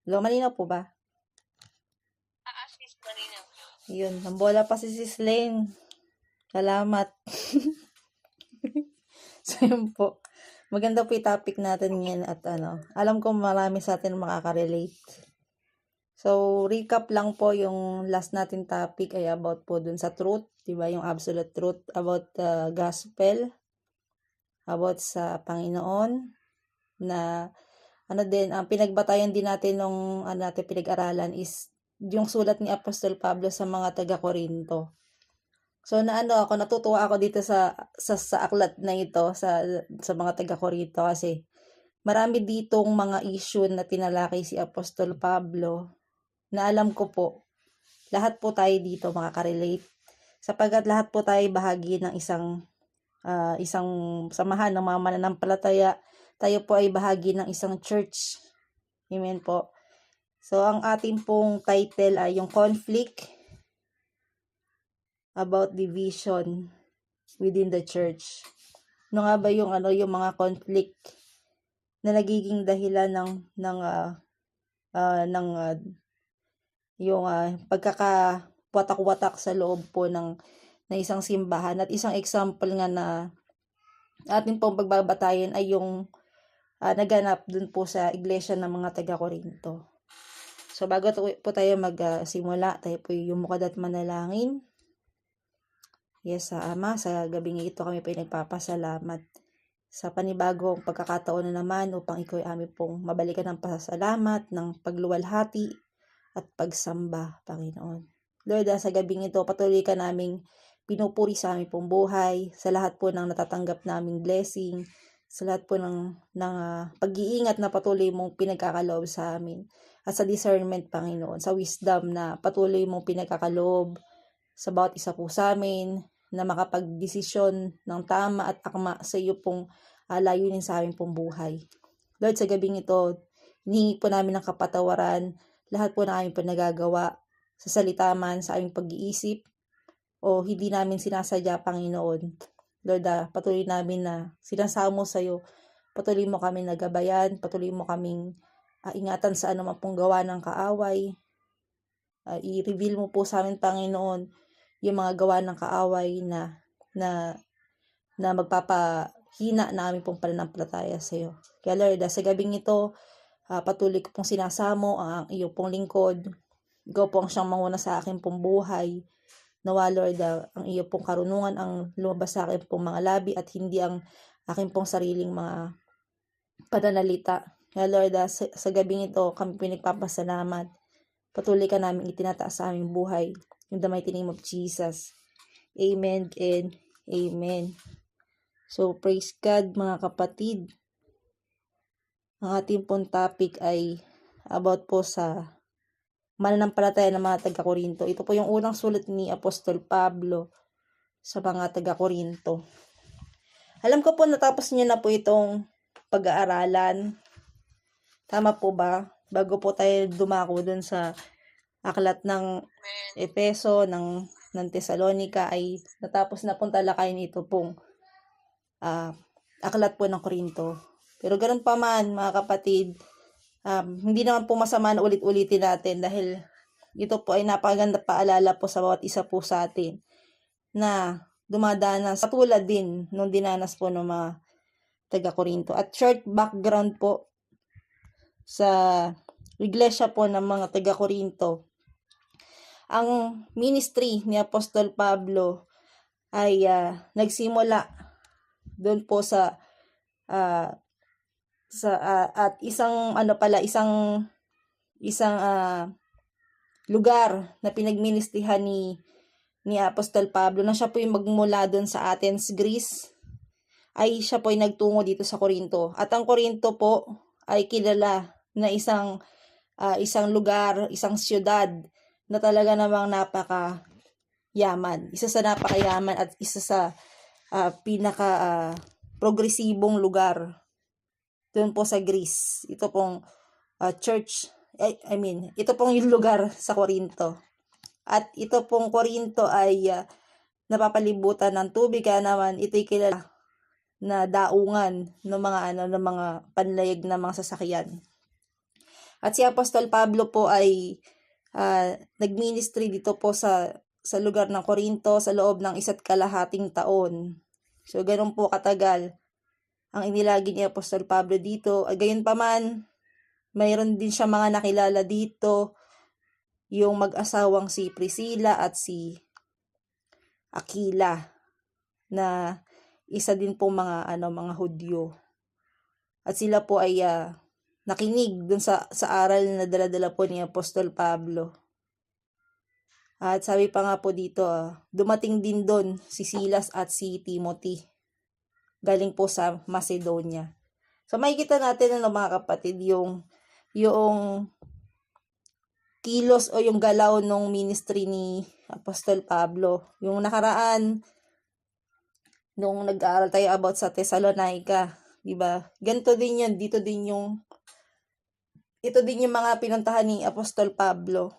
Hello, malinaw po ba? Sis, malinaw. Yun, nambola pa si Sis Lane. Salamat. So, yun po. Maganda po yung topic natin ngayon at alam ko marami sa atin makaka-relate. So, recap lang po yung last natin topic ay about po dun sa truth, diba? Yung absolute truth about the gospel, about sa Panginoon, na ang pinagbatayan din natin nung natin pinag-aralan is yung sulat ni Apostol Pablo sa mga taga-Korinto. So ako natutuwa ako dito sa aklat na ito sa mga taga-Korinto kasi marami ditong mga issue na tinalakay si Apostol Pablo na alam ko po lahat po tayo dito makaka-relate sapagkat lahat po tayo bahagi ng isang samahan ng mga mananampalataya. Tayo po ay bahagi ng isang church. Amen po. So ang ating pong title ay yung conflict about division within the church. Ano nga ba yung yung mga conflict na nagiging dahilan yung pagkakawatak-watak sa loob po ng isang simbahan, at isang example nga na ating pong pagbabatayan ay yung naganap dun po sa iglesia ng mga taga-Korinto. So bago po tayo magsimula, tayo po yumukad at manalangin. Yes, Ama, sa gabing ito kami po nagpapasalamat sa panibagong pagkakataon na naman upang ikaw ay amin pong mabalikan ng pasasalamat, ng pagluwalhati at pagsamba, Panginoon. Lord, sa gabing ito, patuloy ka naming pinupuri sa aming pong buhay, sa lahat po ng natatanggap naming blessing, sa lahat po ng pag-iingat na patuloy mong pinagkakaloob sa amin, at sa discernment, Panginoon, sa wisdom na patuloy mong pinagkakaloob sa bawat isa po sa amin, na makapagdesisyon ng tama at akma sa iyo pong layunin sa aming pong buhay. Lord, sa gabing ito, hinihingi po namin ng kapatawaran, lahat po na aming pinagagawa, sa salita man, sa aming pag-iisip, o hindi namin sinasadya, Panginoon. Lord, patuloy namin na sinasamo sa iyo, patuloy mo kami nagabayan, patuloy mo kaming ingatan sa anumang pong gawa ng kaaway. I-reveal mo po sa amin, Panginoon, yung mga gawa ng kaaway na magpapahina na aming pong pananampalataya sa iyo. Kaya Lord, sa gabing ito, patuloy ko pong sinasamo ang iyong pong lingkod. Ikaw po ang siyang manguna sa akin pong buhay. Nawa Lord, ang iyong pong karunungan ang lumabas sa akin pong mga labi at hindi ang aking pong sariling mga pananalita. Kaya Lord, sa gabing ito, kami pinagpapasalamat. Patuloy ka namin itinataas sa aming buhay. In the mighty name of Jesus. Amen and amen. So, praise God mga kapatid. Ang ating pong topic ay about po sa mananampalataya ng mga taga-Korinto. Ito po yung unang sulat ni Apostol Pablo sa mga taga-Korinto. Alam ko po natapos niyo na po itong pag-aaralan. Tama po ba? Bago po tayo dumako dun sa aklat ng Efeso, ng Tesalonica, ay natapos na pong talakayin ito pong aklat po ng Korinto. Pero ganun pa man, mga kapatid, hindi naman po masama na ulit-ulitin natin dahil ito po ay napakaganda paalala po sa bawat isa po sa atin na dumadanas katulad din nung dinanas po ng mga taga-Korinto. At short background po sa iglesia po ng mga taga-Korinto. Ang ministry ni Apostol Pablo ay nagsimula doon po sa at isang lugar na pinagministrihan ni Apostol Pablo, na siya po yung magmula doon sa Athens, Greece, ay siya po ay nagtungo dito sa Korinto. At ang Korinto po ay kilala na isang lugar, isang siyudad na talaga namang napaka-yaman. Isa sa napaka-yaman at isa sa progresibong lugar doon po sa Greece. Ito pong ito pong yung lugar sa Korinto. At ito pong Korinto ay napapalibutan ng tubig, kaya naman ito'y kilala na daungan ng mga panlayag na mga sasakyan. At si Apostol Pablo po ay nagministry dito po sa lugar ng Corinto sa loob ng 1.5 taon. So, ganun po katagal ang inilagi ni Apostol Pablo dito. Gayon pa man, mayroon din siya mga nakilala dito, yung mag-asawang si Priscilla at si Aquila, na isa din po mga Hudyo. At sila po ay nakinig dun sa aral na dala-dala po ni Apostol Pablo. At sabi pa nga po dito, dumating din doon si Silas at si Timothy. Galing po sa Macedonia. So makikita natin mga kapatid yung kilos o yung galaw ng ministry ni Apostol Pablo. Yung nakaraan, nung nag-aaral tayo about sa Thessalonica, di ba? Ganito din yun. Ito din yung mga pinuntahan ni Apostol Pablo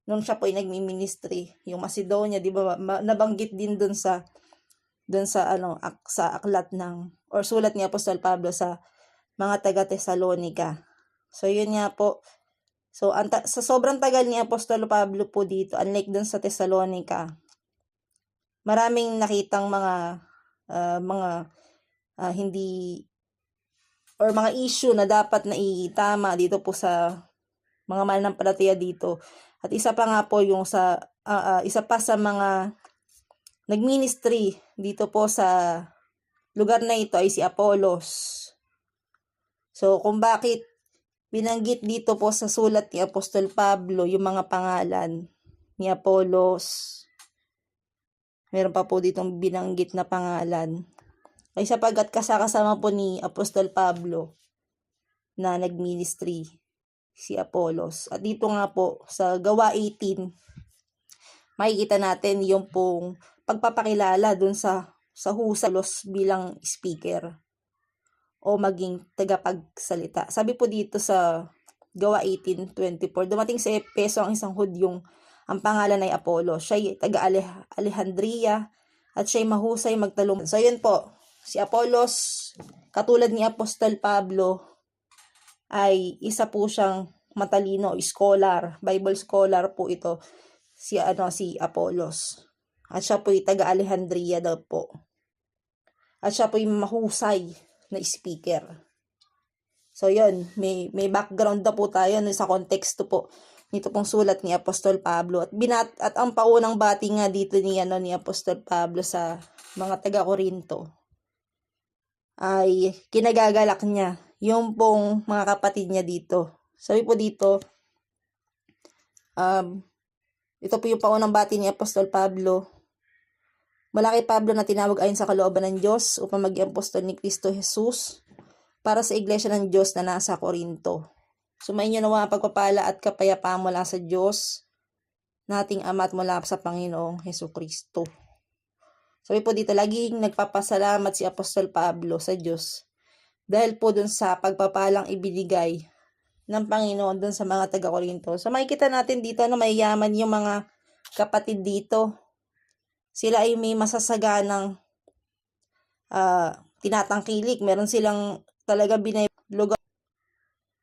nung siya po ay nagmi-ministry. Yung Macedonia, di ba? Nabanggit din dun sa aklat or sulat ni Apostol Pablo sa mga taga Thessalonica. So, yun nga po. So, sa sobrang tagal ni Apostol Pablo po dito, unlike dun sa Thessalonica, maraming nakitang mga hindi or mga issue na dapat na itama dito po sa mga mananampalataya dito. At isa pa nga po yung isa pa sa mga nagministry dito po sa lugar na ito ay si Apollos. So, kung bakit binanggit dito po sa sulat ni Apostol Pablo yung mga pangalan ni Apollos, meron pa po ditong binanggit na pangalan, ay sapagkat kasama po ni Apostol Pablo na nagministry si Apollos. At dito nga po sa Gawa 18, makikita natin yung pong pagpapakilala dun sa Apollos bilang speaker o maging tagapagsalita. Sabi po dito sa Gawa 18:24, dumating sa Efeso ang isang Hudyong ang pangalan ay Apollos. Siya ay taga-Alejandria at siya ay mahusay magtalong. So yun po, si Apollos, katulad ni Apostol Pablo, ay isa po siyang matalino, scholar, Bible scholar po ito, si Apollos. At siya po ay taga-Alejandria daw po. At siya po ay mahusay na speaker. So yun, may background na po tayo sa konteksto po nito pong sulat ni Apostol Pablo. At ang paunang bati nga dito ni Apostol Pablo sa mga taga-Corinto ay kinagagalak niya yung pong mga kapatid niya dito. Sabi po dito, ito po yung paunang bati ni Apostol Pablo. Mula kay Pablo na tinawag ayon sa kalooban ng Diyos upang maging apostol ni Kristo Jesus para sa iglesia ng Diyos na nasa Corinto. Sumainyo nawa ang pagpapala at kapayapaan mula sa Diyos nating Ama at mula sa Panginoong Hesukristo. Sabi po dito, laging nagpapasalamat si Apostol Pablo sa Diyos dahil po dun sa pagpapalang ibinigay ng Panginoon dun sa mga taga-Corinto. So makikita natin dito na mayayaman yung mga kapatid dito. Sila ay may masasaganang tinatangkilik. Meron silang talaga lugar.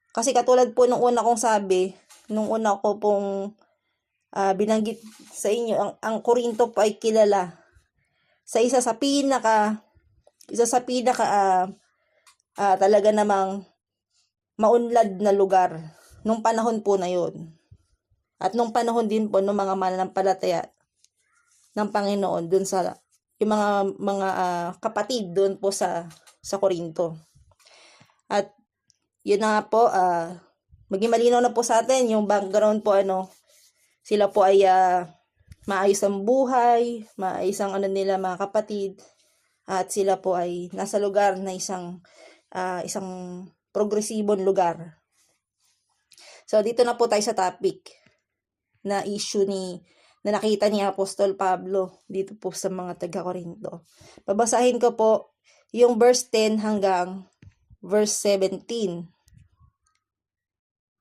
Kasi katulad po nung una kong sabi, nung una ko pong binanggit sa inyo, ang Corinto po ay kilala sa isa sa pinaka talaga namang maunlad na lugar nung panahon po na yun. At nung panahon din po ng mga mananampalataya ng Panginoon dun sa yung mga kapatid doon po sa Corinto. At yun na po, maging malinaw na po sa atin yung background po, sila po ay maayos ang buhay, maayos ang nila mga kapatid, at sila po ay nasa lugar na isang progresibong lugar. So dito na po tayo sa topic na issue na nakita ni Apostol Pablo dito po sa mga taga-Corinto. Babasahin ko po yung verse 10 hanggang verse 17.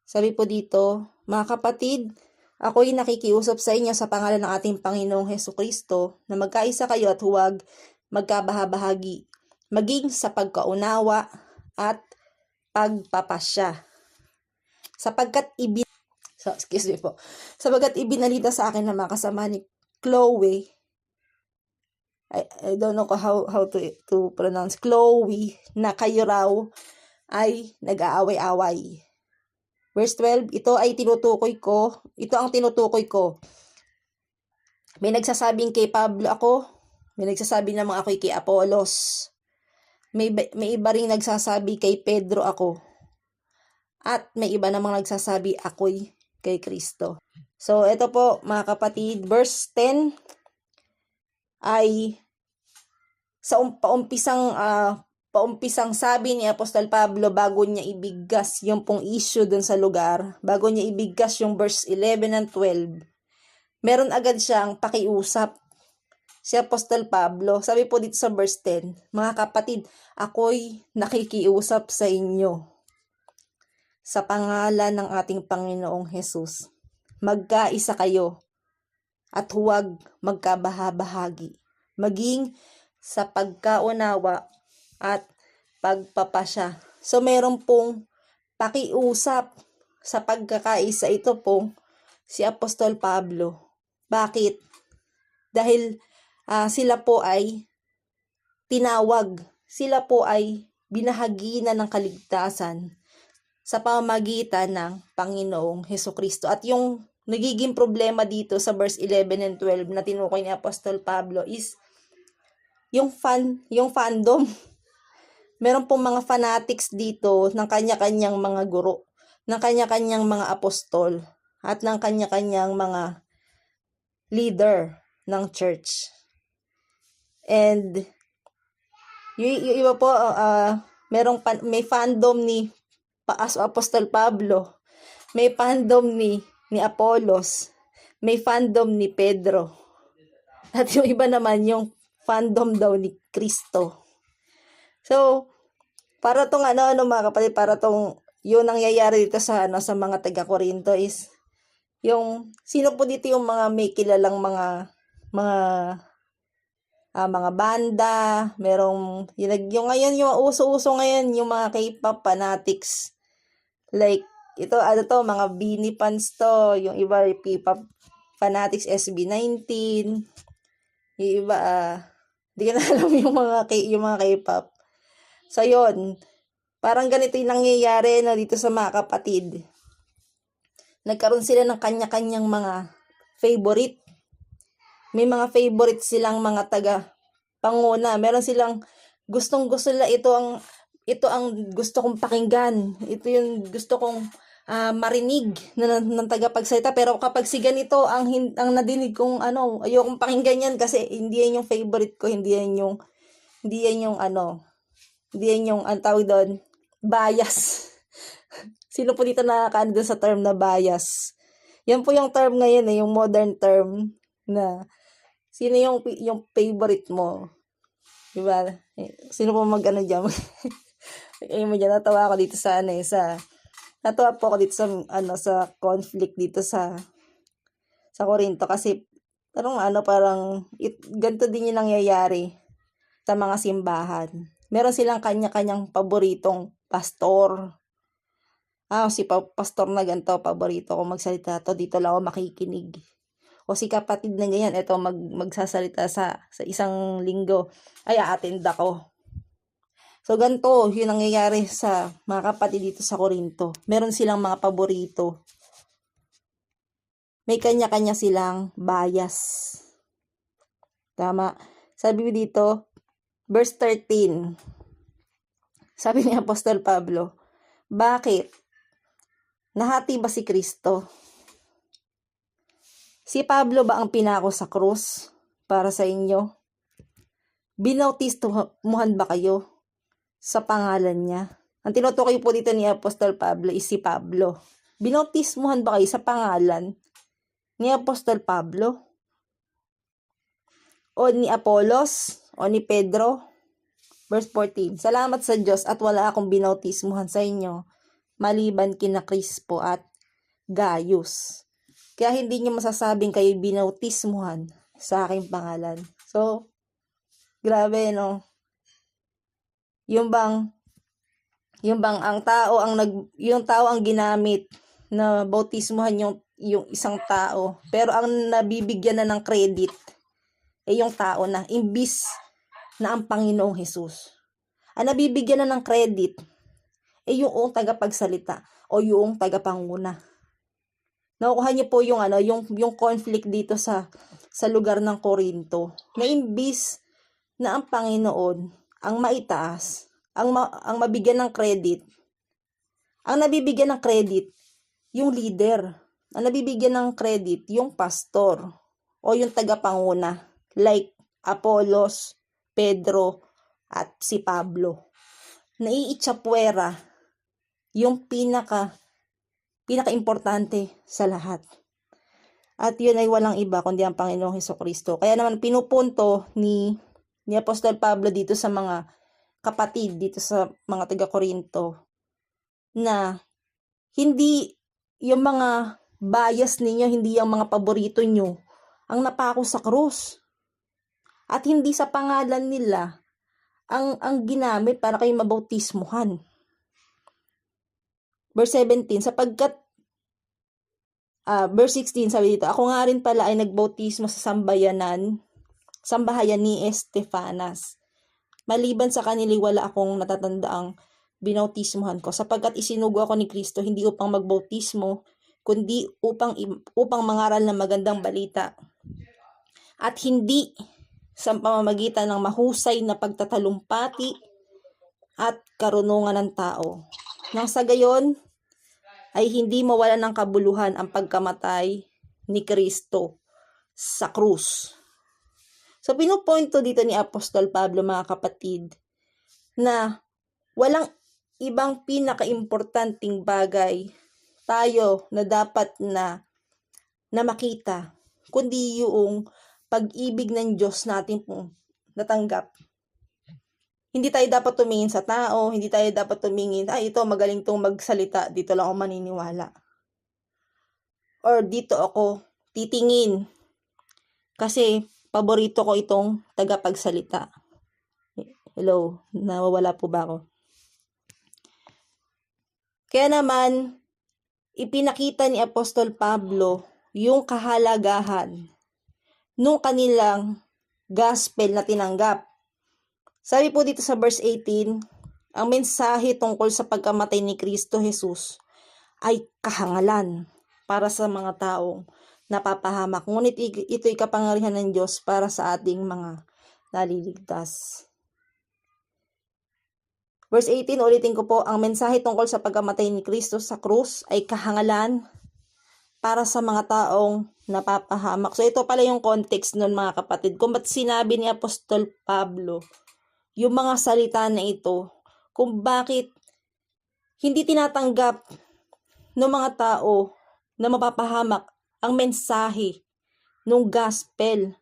Sabi po dito, mga kapatid, ako'y nakikiusap sa inyo sa pangalan ng ating Panginoong Hesukristo na magkaisa kayo at huwag magkabahabahagi, maging sa pagkaunawa at pagpapasya. Sapagkat ibinalita sa akin ng mga kasama ni Chloe, I don't know how to pronounce Chloe, na kayo raw ay nag-aaway-away. Verse 12, ito ang tinutukoy ko. May nagsasabing kay Pablo ako, may nagsasabi namang ako'y kay Apolos. May iba ring nagsasabi kay Pedro ako. At may iba namang nagsasabi ako'y kay Kristo. So, ito po mga kapatid, verse 10 ay sa paumpisang sabi ni Apostol Pablo bago niya ibigkas yung pong issue dun sa lugar, bago niya ibigkas yung verse 11 and 12, meron agad siyang pakiusap si Apostol Pablo. Sabi po dito sa verse 10, mga kapatid, ako'y nakikiusap sa inyo sa pangalan ng ating Panginoong Hesus. Magkaisa kayo at huwag magkabahabahagi, maging sa pagkaunawa at pagpapasya. So, meron pong pakiusap sa pagkakaisa ito pong si Apostol Pablo. Bakit? Dahil sila po ay tinawag, sila po ay binahagi na ng kaligtasan sa pamamagitan ng Panginoong Hesukristo. At yung nagiging problema dito sa verse 11 and 12 na tinukoy ni Apostol Pablo is yung fandom. Meron pong mga fanatics dito ng kanya-kanyang mga guro, ng kanya-kanyang mga apostol, at ng kanya-kanyang mga leader ng church. And yung iba po, may fandom ni Apostol Pablo, may fandom ni Apollos, may fandom ni Pedro, at yung iba naman yung fandom daw ni Kristo. So, para tong mga kapatid, yun nangyayari dito sa mga taga-Korinto is yung sino po dito yung mga may kilalang mga banda, merong yung ngayon yung uso-uso ngayon yung mga K-pop fanatics. Like ito mga Beanie Fans to, yung iba K-pop fanatics SB19, yung iba di ko na alam yung mga K-pop. So yun, parang ganito yung nangyayari dito sa mga kapatid. Nagkaroon sila ng kanya-kanyang mga favorite. May mga favorite silang mga taga-panguna. Meron silang gustong-gusto nila, ito ang gusto kong pakinggan. Ito yung gusto kong marinig ng tagapagsalita. Pero kapag si ganito ang nadinig kong ayokong pakinggan yan kasi hindi yan yung favorite ko, hindi yan yung ang tawag doon, bias. Sino po dito nakakaano doon sa term na bias? Yan po yung term ngayon, yung modern term na sino yung favorite mo. Diba? Sino po diyan? Natawa ako dito natawa po ako dito sa conflict dito sa Corinto kasi parang ganito din yung nangyayari sa mga simbahan. Meron silang kanya-kanyang paboritong pastor. Si pastor na ganito, paborito ko magsalita to, dito lang ako makikinig. O si kapatid na ganyan, eto magsasalita sa isang linggo, ay a-attend ako. So ganito, yun nangyayari sa mga kapatid dito sa Corinto. Meron silang mga paborito. May kanya-kanya silang bias. Tama. Sabi dito, verse 13, sabi ni Apostol Pablo, bakit? Nahati ba si Kristo? Si Pablo ba ang pinako sa krus para sa inyo? Binautismuhan ba kayo sa pangalan niya? Ang tinutukoy po dito ni Apostol Pablo is si Pablo. Binautismuhan ba kayo sa pangalan ni Apostol Pablo? O ni Apolos? O ni Pedro? Verse 14, salamat sa Diyos at wala akong binautismuhan sa inyo, maliban kina Crispo at Gaius. Kaya hindi niyo masasabing kayo binautismuhan sa aking pangalan. So, grabe, no? Yung bang yung tao ang ginamit na bautismuhan yung isang tao, pero ang nabibigyan na ng credit ay yung tao na, imbis na ang Panginoong Jesus. Ang nabibigyan na ng credit ay yung tagapagsalita o yung tagapanguna. Nakukuha niyo po yung conflict dito sa lugar ng Corinto, na imbis na ang Panginoon ang maitaas, ang mabigyan ng credit, ang nabibigyan ng credit yung leader, ang nabibigyan ng credit yung pastor o yung tagapanguna, like Apolos, Pedro, at si Pablo. Naiitsapwera yung pinaka-importante sa lahat. At yun ay walang iba kundi ang Panginoong Hesukristo. Kaya naman pinupunto ni Apostol Pablo dito sa mga kapatid, dito sa mga taga-Korinto, na hindi yung mga bias ninyo, hindi yung mga paborito nyo ang napako sa krus. At hindi sa pangalan nila ang ginamit para kayo mabautismuhan. Verse 17, verse 16 sabi dito, ako nga rin pala ay nagbautismo sa sambahayan ni Estefanas. Maliban sa kanila, wala akong natatandaang binautismuhan ko, sapagkat isinugo ako ni Kristo hindi upang magbautismo, kundi upang mangaral ng magandang balita, at hindi sa pamamagitan ng mahusay na pagtatalumpati at karunungan ng tao, nang sa gayon ay hindi mawala ng kabuluhan ang pagkamatay ni Kristo sa krus. So pinupointo dito ni Apostol Pablo, mga kapatid, na walang ibang pinaka-importanting bagay tayo na dapat na makita, kundi yung pag-ibig ng Diyos natin pong natanggap. Hindi tayo dapat tumingin sa tao, hindi tayo dapat tumingin, ito magaling tong magsalita, dito lang ako maniniwala. Or dito ako titingin kasi paborito ko itong tagapagsalita. Hello, nawawala po ba ako? Kaya naman, ipinakita ni Apostol Pablo yung kahalagahan nung kanilang gospel na tinanggap. Sabi po dito sa verse 18, ang mensahe tungkol sa pagkamatay ni Kristo Jesus ay kahangalan para sa mga taong napapahamak. Ngunit ito'y kapangyarihan ng Diyos para sa ating mga naliligtas. Verse 18, ulitin ko po, ang mensahe tungkol sa pagkamatay ni Kristo sa krus ay kahangalan para sa mga taong napapahamak. So ito pala yung context nun, mga kapatid, kung ba't sinabi ni Apostol Pablo yung mga salita na ito, kung bakit hindi tinatanggap ng mga tao na mapapahamak ang mensahe ng gospel,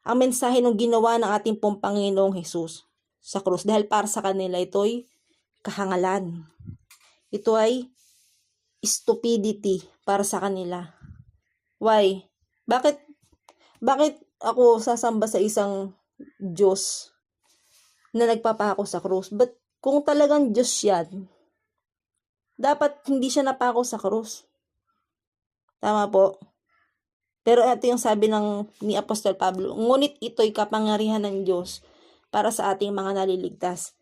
ang mensahe ng ginawa ng ating pong Panginoong Jesus sa krus, dahil para sa kanila ito'y kahangalan. Ito ay stupidity para sa kanila. Why? Bakit ako sasamba sa isang Diyos na nagpapako sa krus? But kung talagang Diyos yan, dapat hindi siya napako sa krus. Tama po? Pero ito yung sabi ni Apostol Pablo, ngunit ito'y kapangyarihan ng Diyos para sa ating mga naliligtas.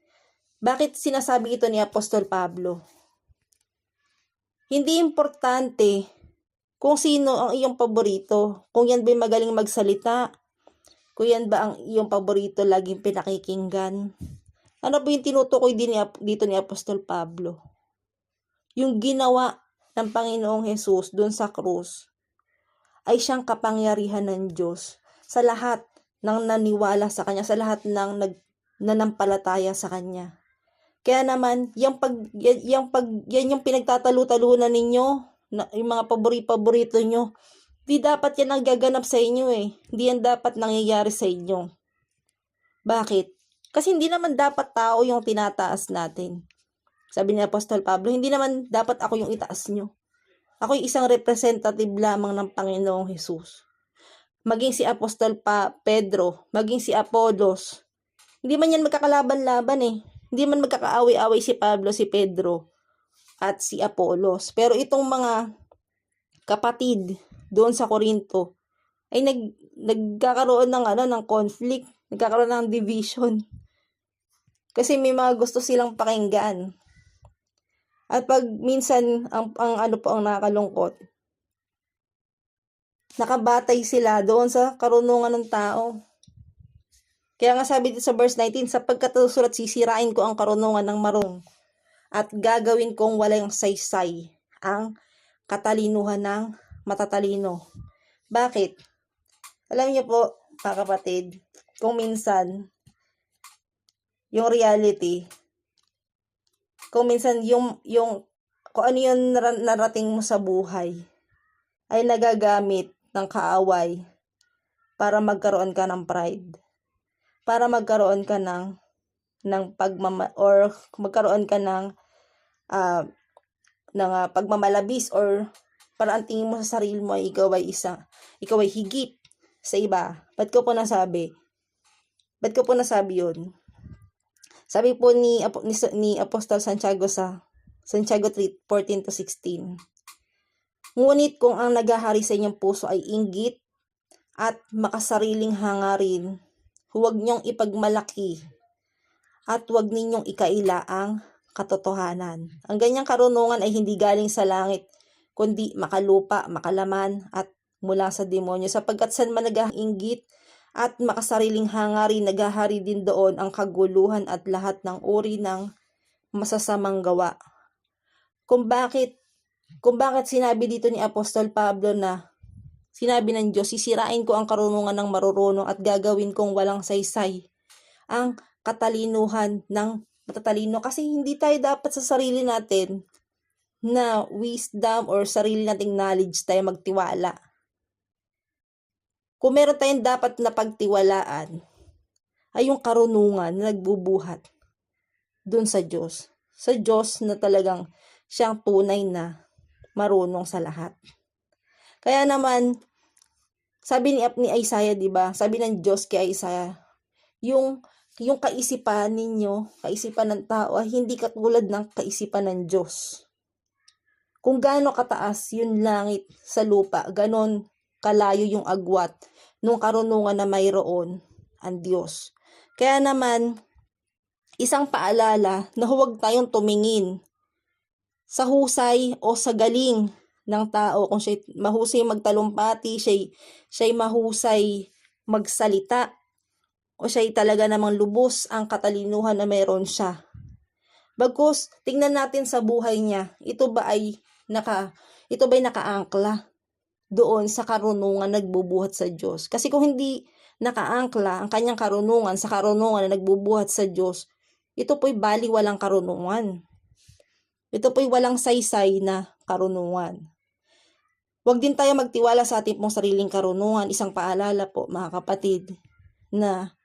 Bakit sinasabi ito ni Apostol Pablo? Hindi importante kung sino ang iyong paborito, kung yan ba'y magaling magsalita, kung yan ba ang iyong paborito laging pinakikinggan. Ano ba yung tinutukoy dito ni Apostol Pablo? Yung ginawa ng Panginoong Jesus doon sa krus ay siyang kapangyarihan ng Diyos sa lahat ng naniwala sa Kanya, sa lahat ng nanampalataya sa Kanya. Kaya naman, yan yung pinagtatalu-talunan ninyo, yung mga paborito nyo, di dapat yan ang gaganap sa inyo eh. Hindi yan dapat nangyayari sa inyo. Bakit? Kasi hindi naman dapat tao yung tinataas natin. Sabi ni Apostol Pablo, hindi naman dapat ako yung itaas nyo. Ako yung isang representative lamang ng Panginoong Jesus. Maging si Apostol Pedro, maging si Apolos, hindi man yan magkakalaban-laban eh. Hindi man magkakaaway-away si Pablo, si Pedro, at si Apolos. Pero itong mga kapatid doon sa Korinto ay nagkakaroon ng ng conflict, nagkakaroon ng division. Kasi may mga gusto silang pakinggan. At pag minsan ang nakakalungkot, nakabatay sila doon sa karunungan ng tao. Kaya nga sabi dito sa verse 19, sapagkat susulat, sisirain ko ang karunungan ng marong at gagawin kong walang saysay ang katalinuhan ng matatalino. Bakit? Alam niyo po, mga kapatid, kung minsan, yung reality, kung minsan kung ano yung narating mo sa buhay, ay nagagamit ng kaaway para magkaroon ka ng pride. Para magkaroon ka ng magkaroon ka ng pagmamalabis, or para ang tingin mo sa sarili mo ay ikaw ay higit sa iba. Ba't ko po nasabi yun? Sabi po ni Apostol Santiago sa Santiago 3:14-16. Ngunit kung ang naghahari sa inyong puso ay inggit at makasariling hangarin, huwag niyong ipagmalaki at huwag ninyong ikaila ang katotohanan. Ang ganyang karunungan ay hindi galing sa langit, kundi makalupa, makalaman at mula sa demonyo, sapagkat saan man nag-inggit at makasariling hangarin, naghahari din doon ang kaguluhan at lahat ng uri ng masasamang gawa. Kung bakit sinabi dito ni Apostol Pablo na sinabi ng Diyos, sisirain ko ang karunungan ng marurunong at gagawin kong walang saysay ang katalinuhan ng matatalino. Kasi hindi tayo dapat sa sarili natin na wisdom or sarili nating knowledge tayo magtiwala. Kung meron tayong dapat na pagtiwalaan, ay yung karunungan na nagbubuhat dun sa Diyos. Sa Diyos na talagang siyang tunay na marunong sa lahat. Kaya naman, sabi ni Isaiah, di ba? Sabi ng Diyos kay Isaiah, yung kaisipan ninyo, kaisipan ng tao ay hindi katulad ng kaisipan ng Diyos. Kung gaano kataas yung langit sa lupa, ganon kalayo yung agwat nung karunungan na mayroon ang Diyos. Kaya naman, isang paalala na huwag tayong tumingin sa husay o sa galing ng tao. Kung siya mahusay magtalumpati, siya mahusay magsalita, o siya talaga namang lubos ang katalinuhan na meron siya. Bagkus, tingnan natin sa buhay niya, ito ba ay nakaangkla doon sa karunungan nagbubuhat sa Diyos? Kasi kung hindi nakaangkla ang kanyang karunungan sa karunungan na nagbubuhat sa Diyos, ito po'y baliwalang karunungan. Ito po'y walang saysay na karunungan. Huwag din tayo magtiwala sa ating pong sariling karunungan. Isang paalala po, mga kapatid, na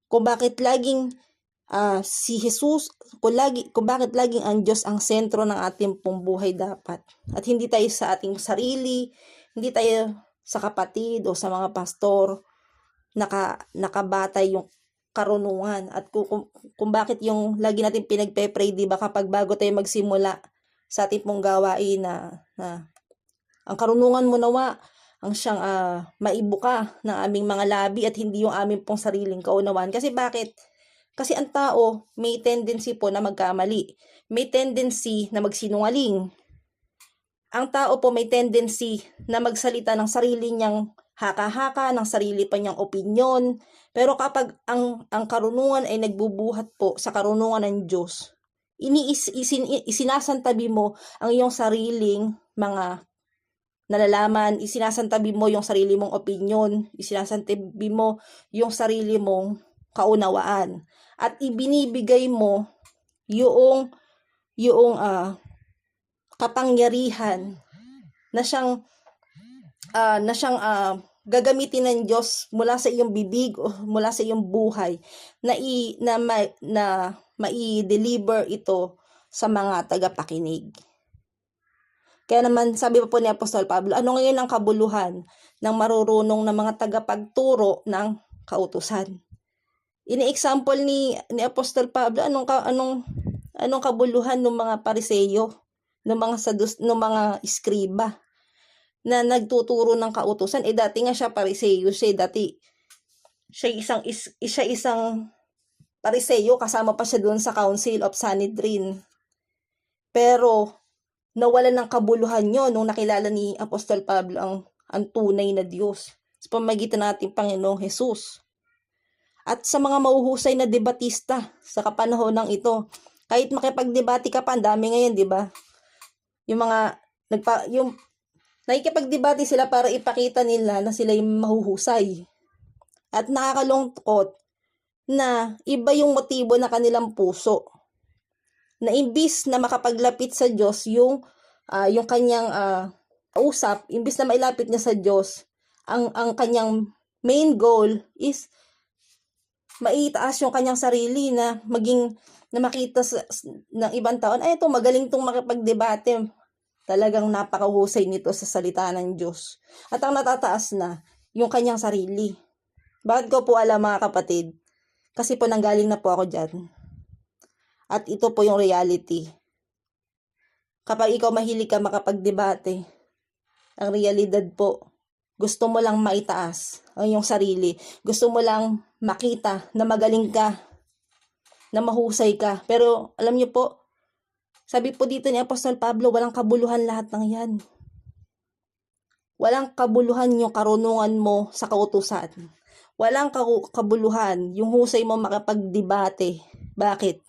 kung bakit laging si Jesus, kung bakit laging ang Diyos ang sentro ng ating pong buhay dapat. At hindi tayo sa ating sarili, hindi tayo sa kapatid o sa mga pastor nakabatay yung karunungan. At kung bakit yung lagi natin pinagpe-pray, di ba, kapag bago tayo magsimula sa ating pong gawain na ang karunungan mo nawa ang siyang maibuka ng aming mga labi at hindi yung aming pong sariling kaunawaan. Kasi bakit? Kasi ang tao may tendency po na magkamali. May tendency na magsinungaling. Ang tao po may tendency na magsalita ng sarili niyang haka-haka, ng sarili pa niyang opinyon. Pero kapag ang karunungan ay nagbubuhat po sa karunungan ng Diyos, isinasantabi mo ang iyong sariling mga nalalaman, isinasantabi mo yung sarili mong opinyon, isinasantabi mo yung sarili mong kaunawaan, at ibinibigay mo yung kapangyarihan na siyang gagamitin ng Diyos mula sa iyong bibig o mula sa iyong buhay na mai-deliver ito sa mga tagapakinig. Kaya naman sabi pa po ni Apostol Pablo, ano ngayon ang kabuluhan ng marurunong na mga tagapagturo ng kautusan? Ini-example ni Apostol Pablo, anong kabuluhan ng mga Pariseyo, ng mga iskriba. na nagtuturo ng kautusan. Dati nga siya Pariseo siya. Dati siya isang Pariseo, kasama pa siya doon sa Council of Sanhedrin. Pero nawalan ng kabuluhan yon nung nakilala ni Apostol Pablo ang tunay na Diyos sa pamamagitan ng ating Panginoong Hesus. At sa mga mahuhusay na debatista sa kapanahon ng ito, kahit makipagdebate ka pa, ang dami ngayon, di ba? Yung mga nakikipagdebate sila para ipakita nila na sila yung mahuhusay. At nakakalungkot na iba yung motibo na kanilang puso. Na imbis na makapaglapit sa Diyos yung kanyang usap, imbis na mailapit niya sa Diyos, ang kanyang main goal is maitaas yung kanyang sarili na makita ng ibang taon, ay ito, magaling tong makipagdebate. Talagang napakahusay nito sa salita ng Diyos. At ang natataas na, yung kanyang sarili. Bakit ko po alam, mga kapatid? Kasi po nanggaling na po ako dyan. At ito po yung reality. Kapag ikaw mahilig ka makapagdebate, ang realidad po, gusto mo lang maitaas ang iyong sarili. Gusto mo lang makita na magaling ka, na mahusay ka. Pero alam niyo po, sabi po dito ni Apostol Pablo, walang kabuluhan lahat ng yan. Walang kabuluhan yung karunungan mo sa kautusan. Walang kabuluhan yung husay mo makapagdebate. Bakit?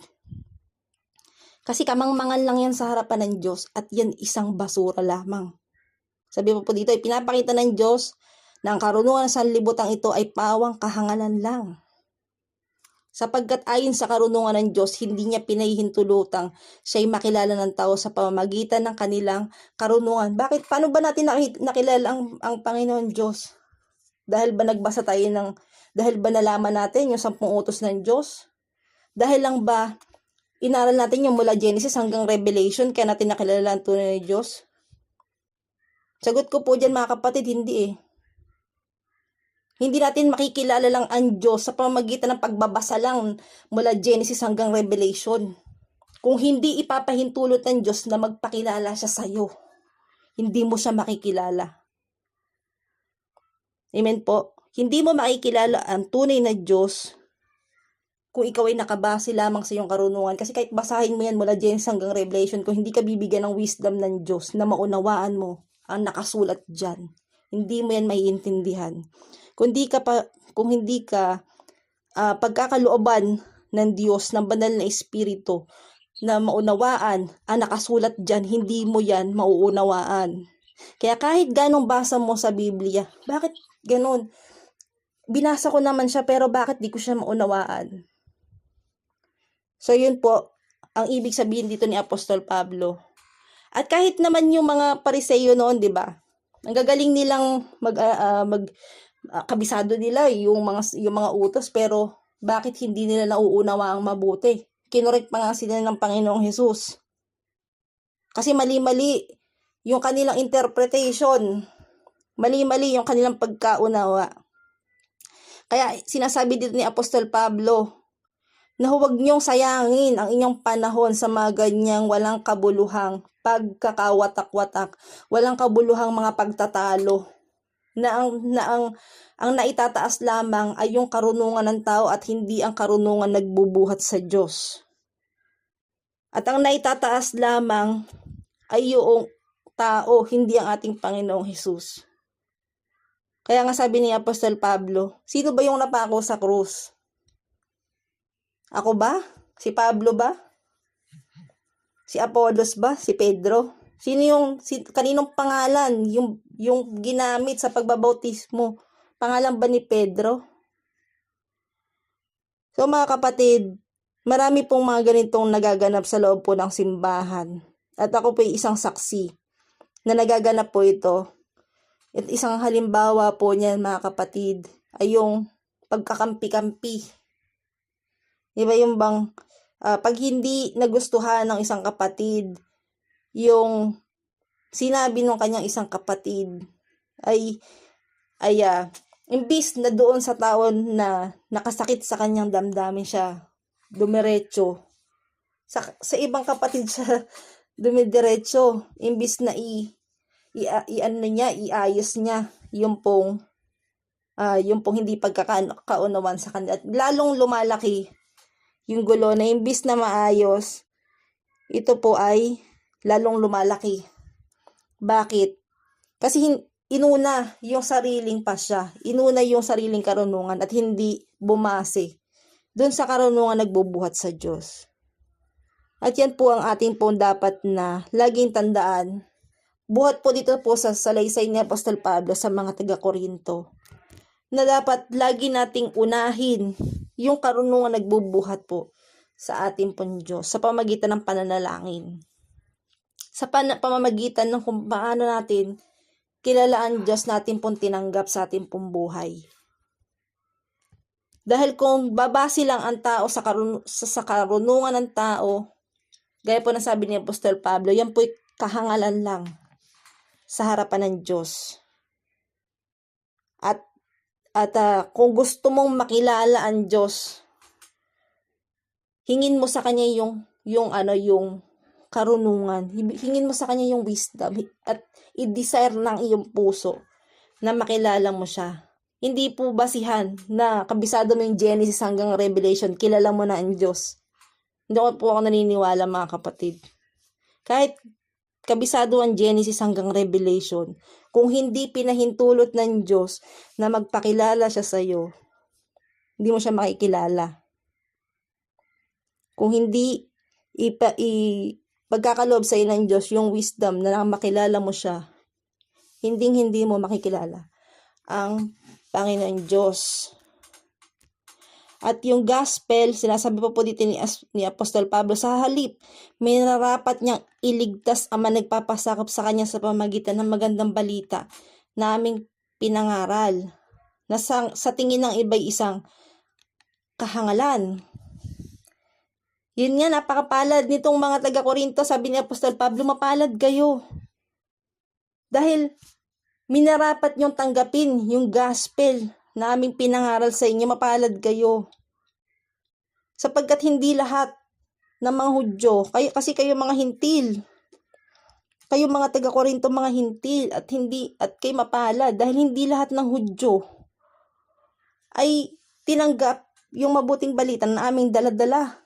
Kasi kamangmangan lang yan sa harapan ng Diyos at yan isang basura lamang. Sabi po dito, pinapakita ng Diyos na ang karunungan sa sanlibutan ito ay pawang kahangalan lang. Sapagkat ayon sa karunungan ng Diyos, hindi niya pinahihintulutang siya'y makilala ng tao sa pamamagitan ng kanilang karunungan. Bakit? Paano ba natin nakilala ang Panginoon Diyos? Dahil ba nalaman natin yung 10 utos ng Diyos? Dahil lang ba inaral natin yung mula Genesis hanggang Revelation kaya natin nakilala ang tunay na Diyos? Sagot ko po dyan, mga kapatid, hindi eh. Hindi natin makikilala lang ang Diyos sa pamamagitan ng pagbabasa lang mula Genesis hanggang Revelation. Kung hindi ipapahintulot ng Diyos na magpakilala siya sa'yo, hindi mo siya makikilala. Amen po. Hindi mo makikilala ang tunay na Diyos kung ikaw ay nakabase lamang sa iyong karunungan. Kasi kahit basahin mo yan mula Genesis hanggang Revelation, kung hindi ka bibigyan ng wisdom ng Diyos na maunawaan mo ang nakasulat dyan, hindi mo yan maiintindihan. Kung hindi ka pagkakalooban ng Diyos, ng banal na Espiritu, na maunawaan ang nakasulat dyan, hindi mo yan mauunawaan. Kaya kahit ganong basa mo sa Biblia, bakit ganon? Binasa ko naman siya, pero bakit di ko siya maunawaan? So yun po, ang ibig sabihin dito ni Apostol Pablo. At kahit naman yung mga Pariseo noon, di ba? Ang gagaling nilang kabisado nila yung mga utos, pero bakit hindi nila nauunawa ang mabuti? Kinorek pa nga sila ng Panginoong Hesus. Kasi mali-mali yung kanilang interpretation. Mali-mali yung kanilang pagkaunawa. Kaya sinasabi dito ni Apostol Pablo na huwag niyong sayangin ang inyong panahon sa mga ganyang walang kabuluhang pagkakawatak-watak, walang kabuluhang mga pagtatalo, na ang naitataas lamang ay yung karunungan ng tao at hindi ang karunungan nagbubuhat sa Diyos. At ang naitataas lamang ay yung tao, hindi ang ating Panginoong Hesus. Kaya nga sabi ni Apostol Pablo, sino ba yung napako sa krus? Ako ba? Si Pablo ba? Si Apollos ba? Si Pedro? Kaninong pangalan yung ginamit sa pagbabautismo? Pangalan ba ni Pedro? So mga kapatid, marami pong mga ganitong nagaganap sa loob po ng simbahan. At ako po isang saksi na nagaganap po ito. At isang halimbawa po niyan, mga kapatid, ay yung pagkakampi-kampi. Diba yung bang pag hindi nagustuhan ng isang kapatid yung sinabi ng kanyang isang kapatid, ay imbis na doon sa tao na nakasakit sa kanyang damdamin siya dumiretso sa ibang kapatid siya dumidiretso, imbis na iayos niya yung pong hindi pagkakaunawan sa kanila. At lalong lumalaki yung gulo na imbis na maayos, ito po ay lalong lumalaki. Bakit? Kasi inuna yung sariling pasya, inuna yung sariling karunungan at hindi bumase doon sa karunungan nagbubuhat sa Diyos. At yan po ang ating po dapat na laging tandaan. Buhat po dito po sa salaysay ni Apostol Pablo sa mga taga-Korinto na dapat lagi nating unahin yung karunungan nagbubuhat po sa ating pong Diyos sa pamamagitan ng pananalangin. Sa pamamagitan ng kung paano natin kilalaan Diyos natin pong tinanggap sa ating pong buhay. Dahil kung babase lang ang tao sa karunungan ng tao, gaya po na sabi ni Apostol Pablo, yan po'y kahangalan lang sa harapan ng Diyos. At kung gusto mong makilala ang Diyos, hingin mo sa Kanya yung karunungan. Hingin mo sa Kanya yung wisdom at i-desire ng iyong puso na makilala mo siya. Hindi po basihan na kabisado mo yung Genesis hanggang Revelation, kilala mo na ang Diyos. Hindi po ako naniniwala, mga kapatid. Kahit kabisado ang Genesis hanggang Revelation, kung hindi pinahintulot ng Diyos na magpakilala siya sa iyo, hindi mo siya makikilala. Kung hindi pagkakaloob sa iyo ng Diyos yung wisdom na makilala mo siya, hindi mo makikilala ang Panginoon Diyos. At yung gospel, sinasabi po dito ni Apostol Pablo, sa halip, may narapat niyang iligtas ang nagpapasakop sa kanya sa pamagitan ng magandang balita na aming pinangaral, na sa tingin ng iba'y isang kahangalan. Yun nga, napakapalad nitong mga taga-Korinto, sabi ni Apostol Pablo, mapalad kayo. Dahil minarapat niyong tanggapin yung gospel na aming pinangaral sa inyo, mapalad kayo. Sapagkat hindi lahat ng mga Hudyo, kasi kayo mga hintil, kayo mga taga-Korinto mga hintil, at kayo mapalad dahil hindi lahat ng Hudyo ay tinanggap yung mabuting balita na aming daladala.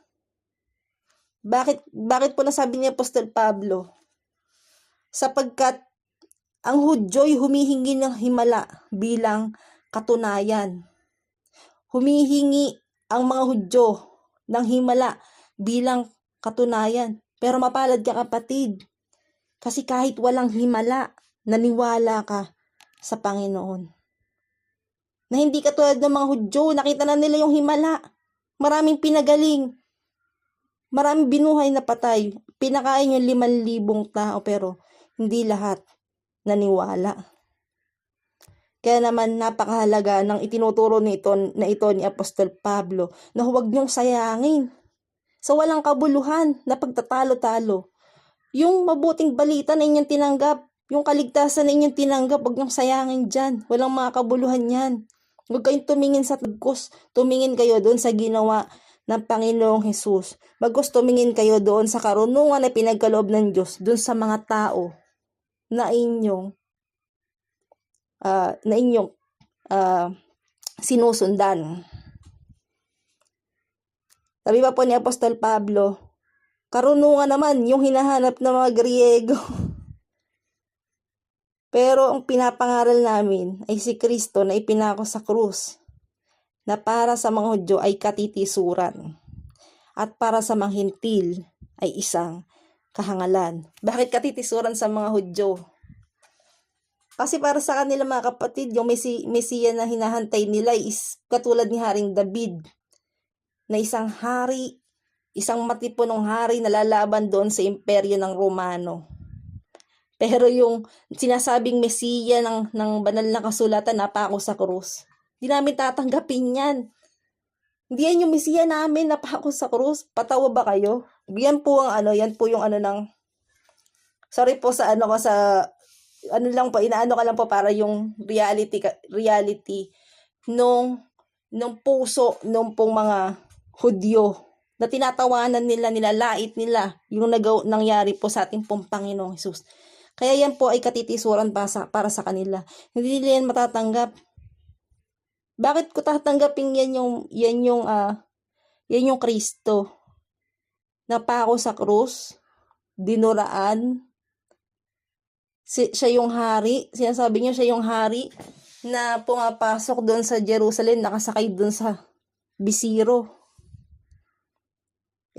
Bakit po nasabi ni Apostol Pablo? Sapagkat ang Hudyo'y humihingi ng himala bilang katunayan. Humihingi ang mga Hudyo ng himala bilang katunayan. Pero mapalad ka, kapatid. Kasi kahit walang himala, naniwala ka sa Panginoon. Na hindi katulad ng mga Hudyo, nakita na nila yung himala. Maraming pinagaling. Maraming binuhay na patay. Pinakain yung 5,000 tao pero hindi lahat naniwala. Kaya naman napakahalaga ng itinuturo na ito ni Apostol Pablo na huwag niyong sayangin sa walang kabuluhan na pagtatalo-talo. Yung mabuting balita na inyong tinanggap, yung kaligtasan na inyong tinanggap, huwag niyong sayangin dyan. Walang mga kabuluhan yan. Huwag kayong tumingin sa tagos. Tumingin kayo doon sa ginawa ng Panginoong Hesus. Bagkus tumingin kayo doon sa karunungan na pinagkaloob ng Diyos, doon sa mga tao na inyong sinusundan. Sabi pa po ni Apostol Pablo, karunungan naman yung hinahanap ng mga Griego. Pero ang pinapangaral namin ay si Kristo na ipinako sa krus, na para sa mga Hudyo ay katitisuran, at para sa mga hintil ay isang kahangalan. Bakit katitisuran sa mga Hudyo? Kasi para sa kanila, mga kapatid, yung Mesiya na hinahantay nila is katulad ni Haring David, na isang hari, isang matipunong hari na lalaban doon sa imperyo ng Romano. Pero yung sinasabing Mesiya ng banal na kasulatan, napako sa krus. Hindi namin tatanggapin yan. Hindi yan yung Mesiya namin, napako sa krus. Patawa ba kayo? Yan po yung sorry po sa inaano ka lang po para yung reality nung puso nung pong mga Hudyo na tinatawanan nila, nilalait nila yung nangyari po sa ating pong Panginoong Hesus. Kaya yan po ay katitisuran para sa kanila. Hindi nila yan matatanggap. Bakit ko tatanggapin yan yung Kristo? Napako sa krus, dinuraan, siya yung hari, sinasabi niya siya yung hari na pumapasok doon sa Jerusalem, nakasakay doon sa bisiro.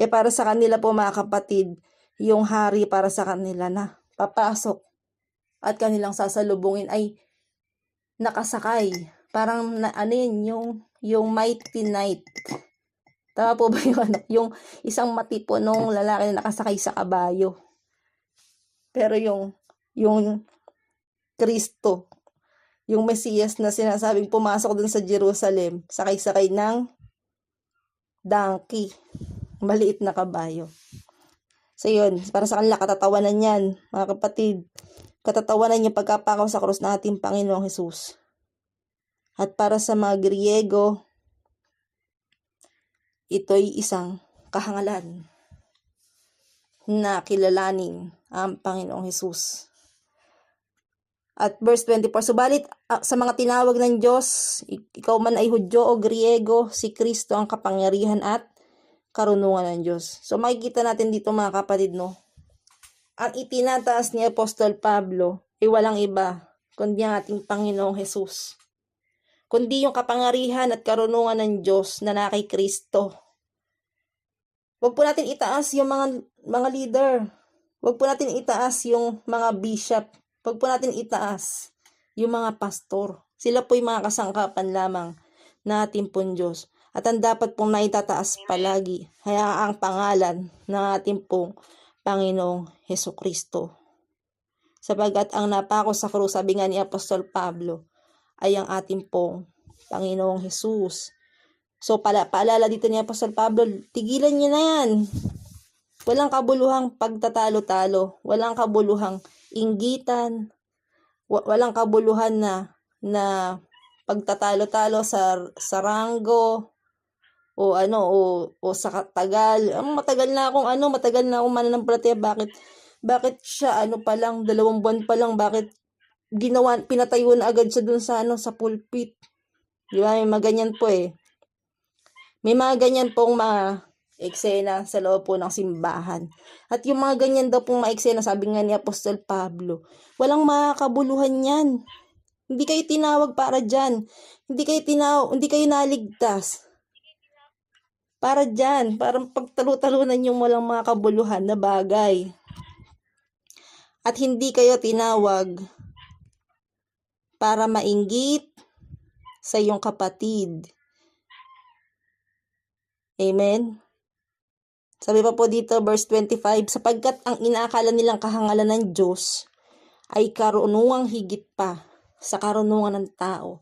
Para sa kanila po mga kapatid, yung hari para sa kanila na papasok at kanilang sasalubungin ay nakasakay. Parang yung mighty knight. Tama po ba yung isang matipunong lalaki na nakasakay sa kabayo. Pero yung Kristo, yung Mesiyas na sinasabing pumasok dun sa Jerusalem, sakay-sakay ng donkey, maliit na kabayo. So yun, para sa kanila katatawanan yan, mga kapatid. Katatawanan yung pagkapakaw sa krus ng ating Panginoong Hesus. At para sa mga Griego, ito'y isang kahangalan na kilalanin ang Panginoong Hesus. At verse 24, subalit sa mga tinawag ng Diyos, ikaw man ay Hudyo o Griego, si Kristo ang kapangyarihan at karunungan ng Diyos. So makikita natin dito mga kapatid, no? Ang itinataas ni Apostol Pablo ay walang iba kundi ang ating Panginoong Hesus. Kundi yung kapangyarihan at karunungan ng Diyos na na kay Kristo. Huwag po natin itaas yung mga leader. Huwag po natin itaas yung mga bishop. Huwag po natin itaas yung mga pastor. Sila po yung mga kasangkapan lamang na ating pong Diyos. At ang dapat pong naitataas palagi ay ang pangalan ng ating pong Panginoong Hesukristo. Sapagat ang napako sa krus, sabi nga ni Apostol Pablo, ay ang ating pong Panginoong Hesus. So paalala dito ni Apostol Pablo, tigilan niyo na yan. Walang kabuluhang pagtatalo-talo, walang kabuluhang inggitan, walang kabuluhan na pagtatalo-talo sa ranggo o sa katagal. Matagal na akong mananampalataya. Bakit siya pa lang 2 buwan pa lang, bakit pinatayo na agad siya dun sa pulpit? Di ba? May mga ganyan po eh. May mga ganyan pong mga eksena sa loob po ng simbahan. At yung mga ganyan daw pong mga eksena, sabi nga ni Apostol Pablo, walang makakabuluhan yan. Hindi kayo tinawag para dyan. Hindi kayo naligtas para dyan. Parang pagtalo-talunan yung walang makakabuluhan na bagay. At hindi kayo tinawag para mainggit sa iyong kapatid. Amen? Sabi pa po dito, verse 25, sapagkat ang inaakala nilang kahangalan ng Diyos ay karunungang higit pa sa karunungan ng tao.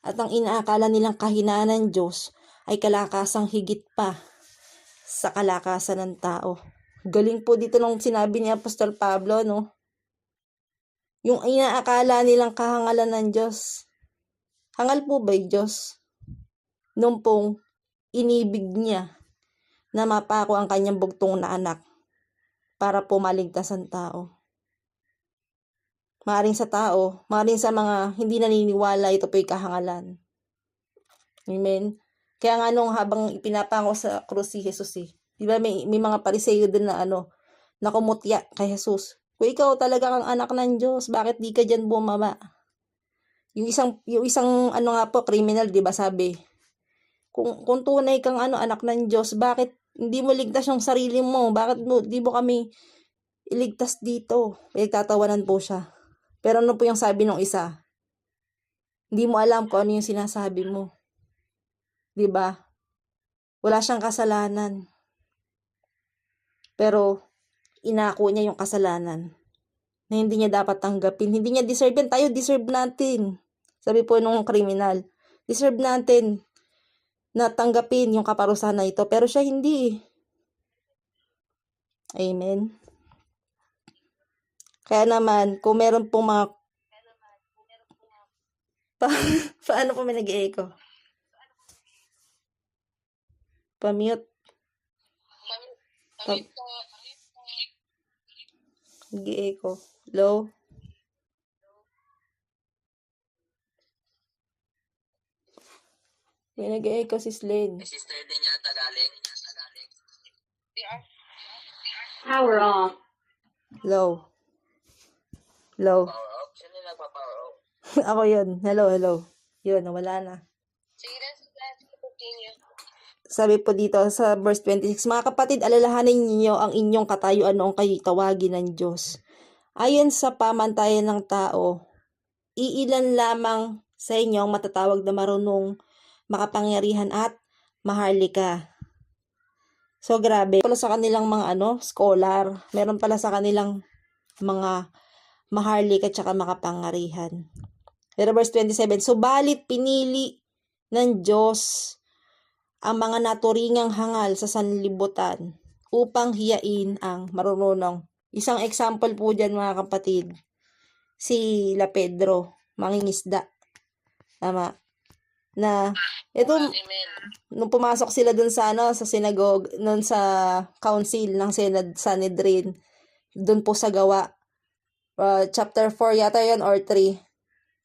At ang inaakala nilang kahinaan ng Diyos ay kalakasang higit pa sa kalakasan ng tao. Galing po dito nung sinabi ni Apostol Pablo, no? Yung inaakala nilang kahangalan ng Diyos. Hangal po ba yung Diyos? Nung pong inibig niya na mapako ang kanyang bugtong na anak para po maligtas ang tao. Maaring sa tao, maaring sa mga hindi naniniwala, ito po'y kahangalan. Amen? Kaya nga nung habang ipinapako sa krus si Jesus di ba may mga Pariseo din na nakumutya kay Jesus. Kung ikaw talaga kang anak ng Diyos, bakit di ka dyan bumaba? Yung isang criminal, di ba sabi, kung tunay kang anak ng Diyos, bakit hindi mo ligtas yung sarili mo? Bakit di mo kami iligtas dito? Pinagtatawanan po siya. Pero ano po yung sabi ng isa? Hindi mo alam kung ano yung sinasabi mo. Di ba? Wala siyang kasalanan. Pero inako niya yung kasalanan na hindi niya dapat tanggapin. Hindi niya deserve yan. Tayo deserve natin. Sabi po nung kriminal, deserve natin na tanggapin yung kaparusahan na ito. Pero siya hindi. Amen. Kaya naman, kung meron pong mga paano po may nag-e-echo? Pa-mute. Nag-e-echo. Hello? May nag-echo si Slane. Sister din yata galing. They are Power off. Hello? Hello? Power off. Sino nagpa-power off? Ako yun. Hello, hello. Yun, nawala na. sige let's continue. Sabi po dito sa verse 26, mga kapatid, alalahanin ninyo ang inyong katayuan noong kayo tawagin ng Diyos. Ayon sa pamantayan ng tao, iilan lamang sa inyo ang matatawag na marunong, makapangyarihan at maharlika. So grabe. Pala sa kanilang mga scholar, meron pala sa kanilang mga maharlika at saka makapangyarihan. Pero verse 27, subalit pinili ng Diyos ang mga naturingang hangal sa sanlibutan upang hiyain ang marunong. Isang example po dyan mga kapatid, si Pedro, mangingisda. Tama. Na, ito, Amen. nung pumasok sila dun sa, sa synagogue, nun sa council ng Sanhedrin, dun po sa gawa, chapter 4 yata yun or 3,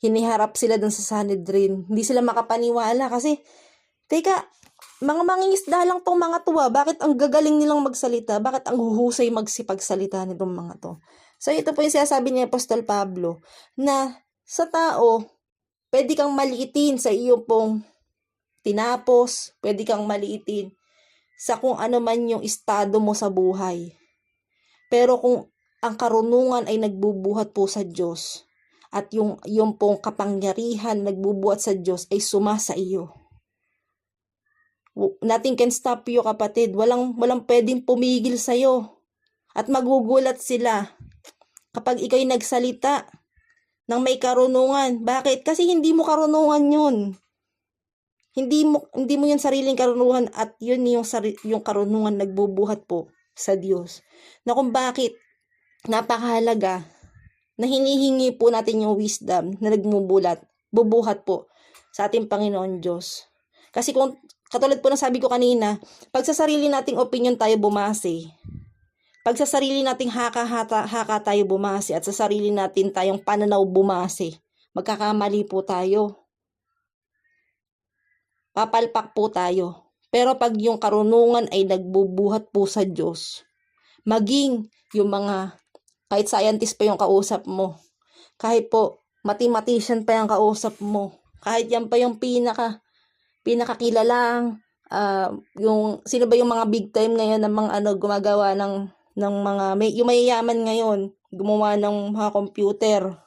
hiniharap sila dun sa Sanhedrin. Hindi sila makapaniwala kasi, teka, mga mangingisda lang tong mga tuwa. Bakit ang gagaling nilang magsalita? Bakit ang huhusay magsipagsalita nitong mga to? So, ito po yung sinasabi ni Apostol Pablo na sa tao, pwede kang maliitin sa iyo pong tinapos. Pwede kang maliitin sa kung ano man yung estado mo sa buhay. Pero kung ang karunungan ay nagbubuhat po sa Diyos at yung pong kapangyarihan nagbubuhat sa Diyos ay suma sa iyo. Nothing can stop you, kapatid. Walang pwedeng pumigil sa'yo. At magugulat sila kapag ikaw'y nagsalita ng may karunungan. Bakit? Kasi hindi mo karunungan yun. Hindi mo yung sariling karunungan at yun yung karunungan nagbubuhat po sa Diyos. Na kung bakit napakahalaga na hinihingi po natin yung wisdom na bubuhat po sa ating Panginoon Diyos. Kasi kung katulad po ng sabi ko kanina, pag sa sarili nating opinion tayo bumase, pag sa sarili nating haka tayo bumase at sa sarili natin tayong pananaw bumase, magkakamali po tayo. Papalpak po tayo. Pero pag yung karunungan ay nagbubuhat po sa Diyos, maging yung mga, kahit scientist pa yung kausap mo, kahit po mathematician pa yung kausap mo, kahit yan pa yung pinakakilalang, yung sino ba yung mga big time ngayon ng mga gumagawa ng mga yung mayayaman ngayon, gumawa ng mga computer.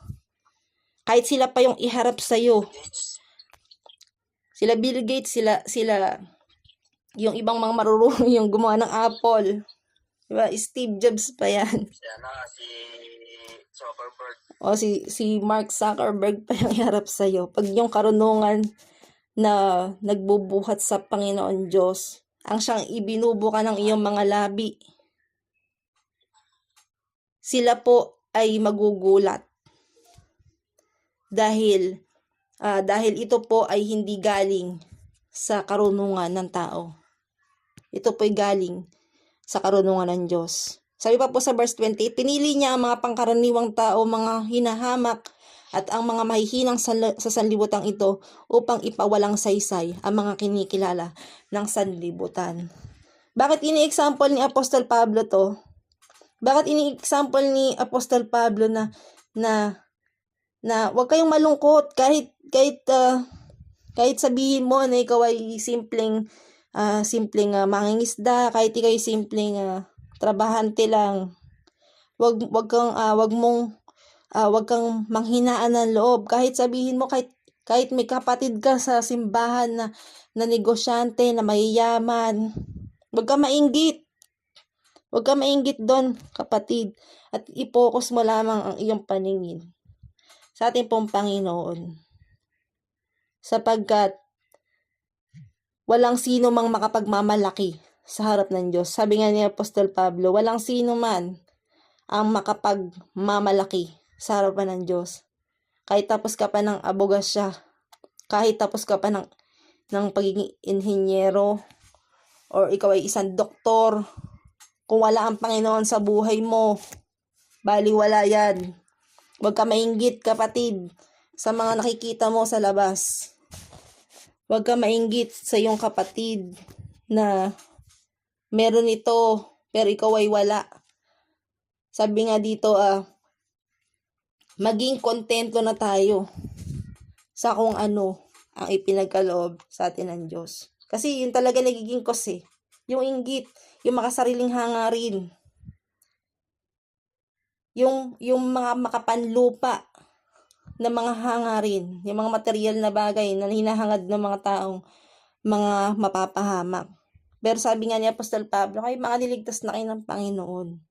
Kahit sila pa yung iharap sa iyo. Sila Bill Gates, sila yung ibang mga marurunong yung gumawa ng Apple. Diba? Steve Jobs pa yan. Si Zuckerberg. O si Mark Zuckerberg pa yung iharap sa iyo. Pag yung karunungan na nagbubuhat sa Panginoon Diyos, ang siyang ibinubuka ng iyong mga labi, sila po ay magugulat. Dahil ito po ay hindi galing sa karunungan ng tao. Ito po ay galing sa karunungan ng Diyos. Sabi pa po sa verse 28, pinili niya ang mga pangkaraniwang tao, mga hinahamak, at ang mga mahihinang sa sanlibutan ito upang ipawalang saysay ang mga kinikilala ng sanlibutan. Bakit ini-example ni Apostol Pablo to? Bakit ini-example ni Apostol Pablo na wag kayong malungkot kahit sabihin mo na ikaw ay simpleng mangingisda, kahit ikaw ay simpleng trabahante lang. Wag kang manghinaan ng loob. Kahit sabihin mo, kahit may kapatid ka sa simbahan na negosyante, na mayayaman, wag kang mainggit. Wag kang mainggit doon, kapatid. At i-focus mo lamang ang iyong paningin sa ating pong Panginoon. Sapagkat walang sino mang makapagmamalaki sa harap ng Diyos. Sabi nga ni Apostol Pablo, walang sino man ang makapagmamalaki sa harapan ng Diyos. Kahit tapos ka pa ng abogasya, kahit tapos ka pa ng pagiging inhinyero, or ikaw ay isang doktor, kung wala ang Panginoon sa buhay mo, baliwala yan. Huwag ka mainggit, kapatid, sa mga nakikita mo sa labas. Huwag ka mainggit sa iyong kapatid na meron ito, pero ikaw ay wala. Sabi nga dito, maging kontento na tayo sa kung ano ang ipinagkaloob sa atin ng Diyos. Kasi yun talaga nagiging cause eh. Yung inggit, yung makasariling hangarin, yung mga makapanlupa na mga hangarin, yung mga material na bagay na hinahangad ng mga taong mga mapapahamak. Pero sabi nga ni Apostol Pablo, kayo mga niligtas na kayo ng Panginoon.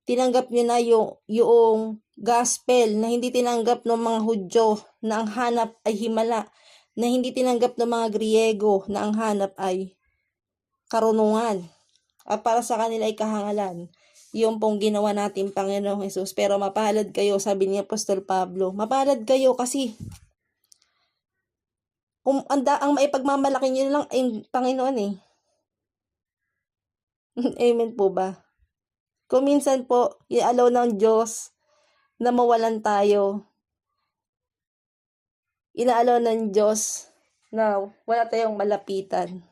Tinanggap niyo na yung gospel na hindi tinanggap ng mga Hudyo na ang hanap ay himala, na hindi tinanggap ng mga Griego na ang hanap ay karunungan. At para sa kanila ay kahangalan. Yung pong ginawa natin Panginoong Jesus. Pero mapalad kayo, sabi ni Apostol Pablo. Mapalad kayo kasi ang maipagmamalaki nyo lang ay Panginoon eh. Amen po ba? Kung minsan po, i-allow ng Diyos na mawalan tayo. Ina-allow ng Diyos na wala tayong malapitan.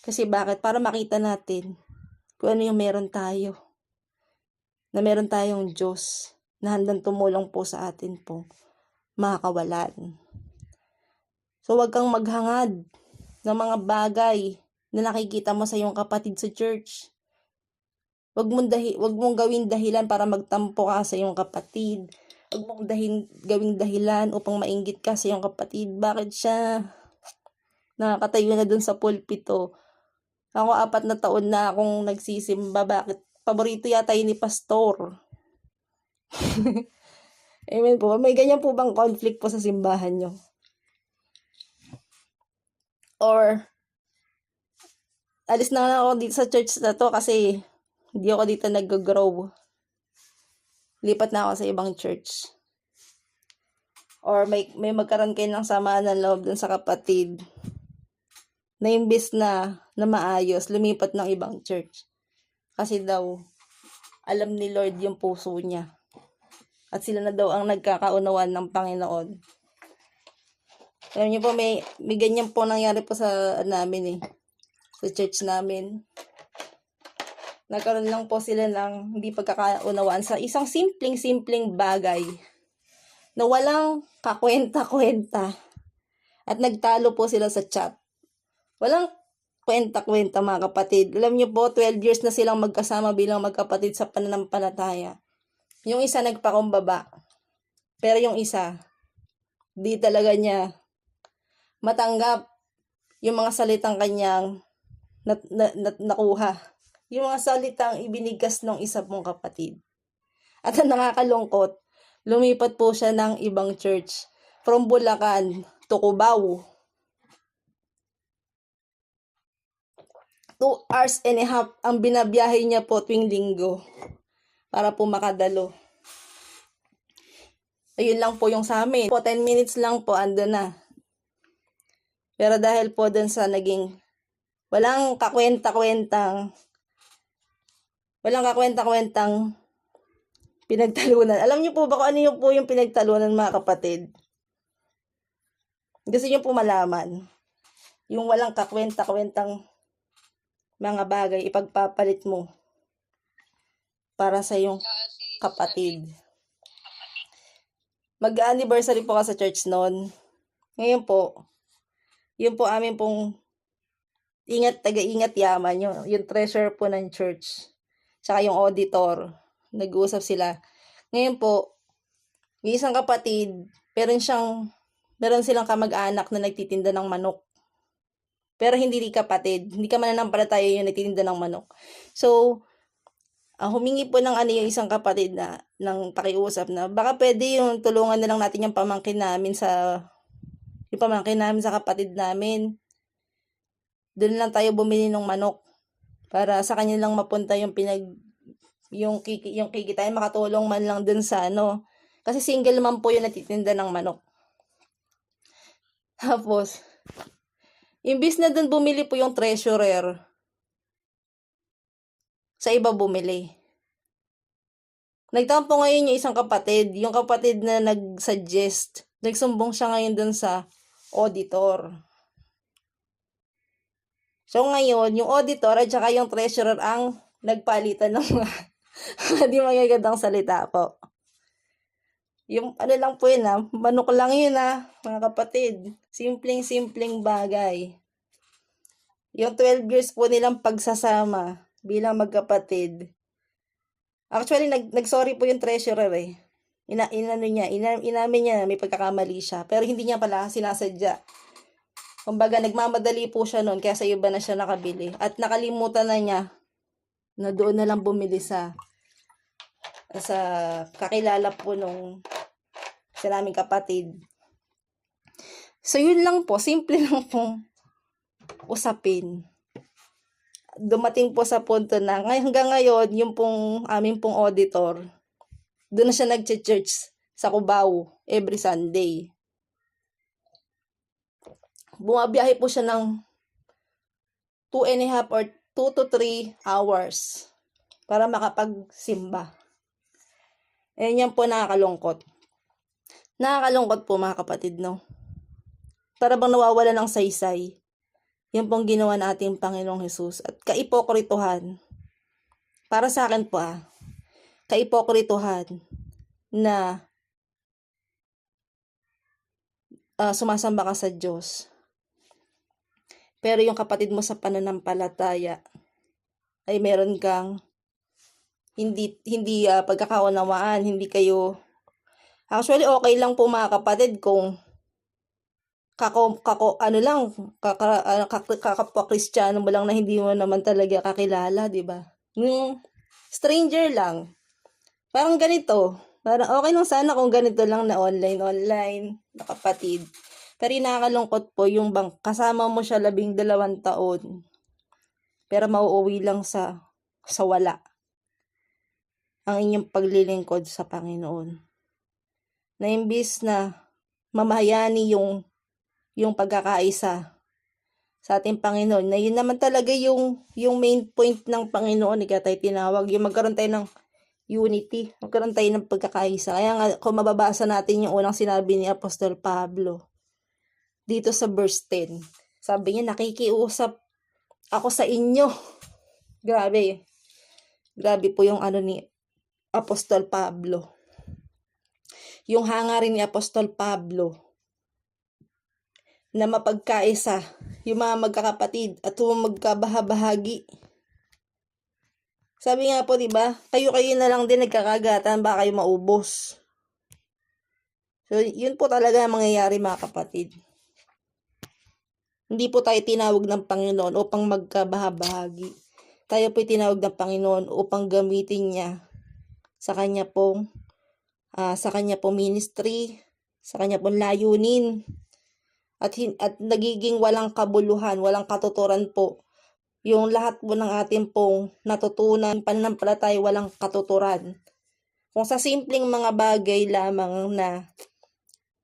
Kasi bakit? Para makita natin kung ano yung meron tayo. Na meron tayong Diyos na handang tumulong po sa atin po mga kawalan. So, wag kang maghangad ng mga bagay na nakikita mo sa iyong kapatid sa church. Wag mong gawing dahilan para magtampo ka sa iyong kapatid. Wag mong gawing dahilan upang mainggit ka sa iyong kapatid. Bakit siya nakakatayo na dun sa pulpito? Ako 4 na taon na akong nagsisimba. Bakit? Paborito yata yun ni pastor. Amen po. May ganyan po bang conflict po sa simbahan nyo? Or, alis na lang ako dito sa church na to kasi hindi ako dito nag-grow. Lipat na ako sa ibang church. Or may magkaroon kayo ng samaan ng loob dun sa kapatid na imbis na maayos, lumipat ng ibang church. Kasi daw, alam ni Lord yung puso niya. At sila na daw ang nagkakaunawan ng Panginoon. Alam niyo po, may ganyan po nangyari po sa namin eh. Sa church namin. Nagkaroon lang po sila ng hindi pagkakaunawaan sa isang simpleng bagay na walang kakwenta-kwenta. At nagtalo po sila sa chat. Walang kwenta-kwenta mga kapatid. Alam niyo po, 12 years na silang magkasama bilang magkapatid sa pananampalataya. Yung isa nagpakumbaba. Pero yung isa, di talaga niya matanggap yung mga salitang kanyang nakuha. Yung mga salitang ibinigas ng isa pong kapatid. At ang nakakalungkot, lumipat po siya ng ibang church. From Bulacan to Cubao. 2 hours and a half ang binabiyahe niya po tuwing linggo para po makadalo. Ayun lang po yung sa amin. Po 10 minutes lang po ando na. Pero dahil po dun sa naging walang kakwenta-kwentang pinagtalunan. Alam niyo po ba kung ano yung po yung pinagtalunan mga kapatid? Gusto niyo po malaman. Yung walang kakwenta-kwentang mga bagay ipagpapalit mo para sa iyong kapatid. Mag-anniversary po ka sa church noon. Ngayon po, yun po amin pong taga-ingat yaman, yung treasurer po ng church, tsaka yung auditor, nag-uusap sila. Ngayon po, yung isang kapatid, meron silang kamag-anak na nagtitinda ng manok. Pero hindi kapatid, hindi ka mananampalataya yung nagtitinda ng manok. So, humingi po ng yung isang kapatid ng pakiusap na baka pwede yung tulungan na lang natin yung pamangkin namin sa kapatid namin. Doon lang tayo bumili ng manok para sa kanya lang mapunta yung kikitain, makatulong man lang dun sa kasi single man po yung natitinda ng manok. Tapos, imbis na dun bumili po yung treasurer, sa iba bumili. Nagtampo ngayon yung isang kapatid, yung kapatid na nag-suggest. Nagsumbong siya ngayon dun sa auditor. So ngayon, yung auditor at saka yung treasurer ang nagpalitan ng mga di magagandang salita po. Yung ano lang po yun manok lang yun mga kapatid. Simpleng-simpleng bagay. Yung 12 years po nilang pagsasama bilang magkapatid. Actually, nag-sorry po yung treasurer eh. Inamin niya na may pagkakamali siya. Pero hindi niya pala sinasadya. Kumbaga, nagmamadali po siya noon kaya sa iba na siya nakabili. At nakalimutan na niya na doon na lang bumili sa kakilala po nung sa naming kapatid. So, yun lang po. Simple lang pong usapin. Dumating po sa punto na hanggang ngayon, yung pong aming pong auditor, doon na siya nag-church sa Cubao every Sunday. Bumabiyahe po siya ng 2.5 or 2 to 3 hours para makapagsimba. Yan po nakakalungkot. Nakakalungkot po mga kapatid, no? Para bang nawawala ng saysay. Yan pong ginawa nating Panginoong Hesus. At kaipokrituhan. Para sa akin po kaipokrituhan na sumasamba ka sa Diyos. Pero yung kapatid mo sa pananampalataya ay meron kang hindi pagkakaunawaan, hindi kayo. Actually, okay lang po mga kapatid kung kakapwa-Kristiyano mo lang na hindi mo naman talaga kakilala, di ba? Yung stranger lang. Parang ganito. Parang okay lang sana kung ganito lang na online na kapatid. Pero nakakalungkot po yung bang kasama mo siya 12 taon. Pero mauuwi lang sa wala ang inyong paglilingkod sa Panginoon. Na imbis na mamahayani yung pagkakaisa sa ating Panginoon, na yun naman talaga yung main point ng Panginoon, kaya tayo tinawag, yung magkaroon tayo ng unity, magkaroon tayo ng pagkakaisa. Kaya nga, kung mababasa natin yung unang sinabi ni Apostol Pablo, dito sa verse 10, sabi niya, nakikiusap ako sa inyo. Grabe. Grabe po yung ni Apostol Pablo. Yung hangarin ni Apostol Pablo na mapagkaisa yung mga magkakapatid at magkabahabahagi. Sabi nga po, di ba? Kayo na lang din nagkakagatan, baka kayo maubos. So, yun po talaga ang mangyayari mga kapatid. Hindi po tayo tinawag ng Panginoon upang magkabahabahagi. Tayo po tinawag ng Panginoon upang gamitin niya sa kanya pong ministry, sa kanya pong layunin. At nagiging walang kabuluhan, walang katuturan po. Yung lahat po ng ating pong natutunan, pananampalataya, walang katuturan. Kung sa simpleng mga bagay lamang na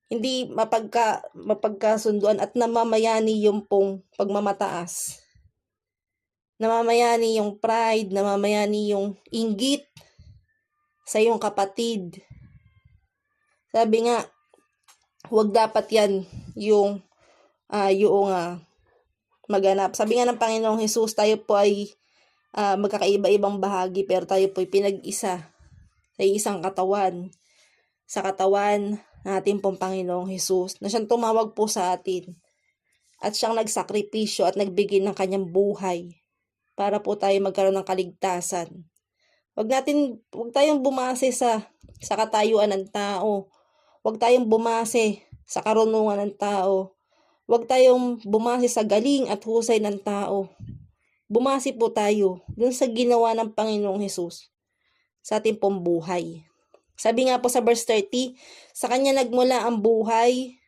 hindi mapagkasunduan at namamayani yung pong pagmamataas. Namamayani yung pride, namamayani yung inggit sa iyong kapatid. Sabi nga, huwag dapat yan yung maganap. Sabi nga ng Panginoong Hesus, tayo po ay magkakaiba-ibang bahagi, pero tayo po ay pinag-isa sa isang katawan. Sa katawan natin pong Panginoong Hesus, na siyang tumawag po sa atin. At siyang nagsakripisyo at nagbigay ng kanyang buhay para po tayo magkaroon ng kaligtasan. Huwag tayong bumase sa katayuan ng tao. Huwag tayong bumase sa karunungan ng tao. Huwag tayong bumase sa galing at husay ng tao. Bumase po tayo dun sa ginawa ng Panginoong Hesus sa ating pong buhay. Sabi nga po sa verse 30, sa kanya nagmula ang buhay,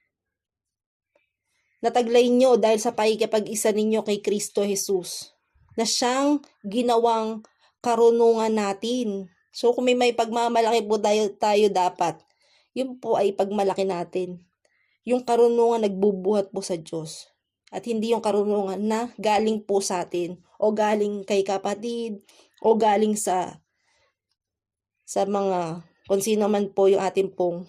nataglay nyo dahil sa pakikipag-isa ninyo kay Kristo Jesus, na siyang ginawang karunungan natin. So kung may pagmamalaki po tayo dapat, yun po ay pagmalaki natin. Yung karunungan nagbubuhat po sa Diyos. At hindi yung karunungan na galing po sa atin, o galing kay kapatid, o galing sa sa mga kung sino man po yung ating pong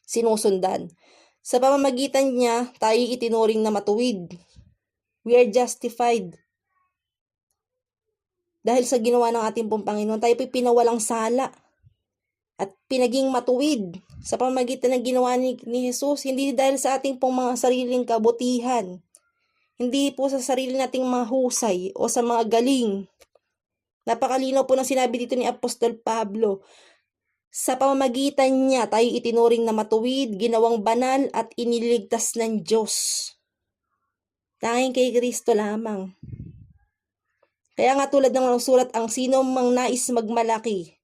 sinusundan. Sa pamamagitan niya, tayo itinuring na matuwid. We are justified. Dahil sa ginawa ng ating pong Panginoon, tayo po'y pinawalang sala at pinaging matuwid sa pamamagitan ng ginawa ni Jesus, hindi dahil sa ating pong mga sariling kabutihan, hindi po sa sarili nating mahusay o sa mga galing. Napakalinaw po ng sinabi dito ni Apostol Pablo, sa pamamagitan niya tayo itinuring na matuwid, ginawang banal at iniligtas ng Diyos. Tanging kay Kristo lamang. Kaya nga tulad ng sulat, ang sino mang nais magmalaki,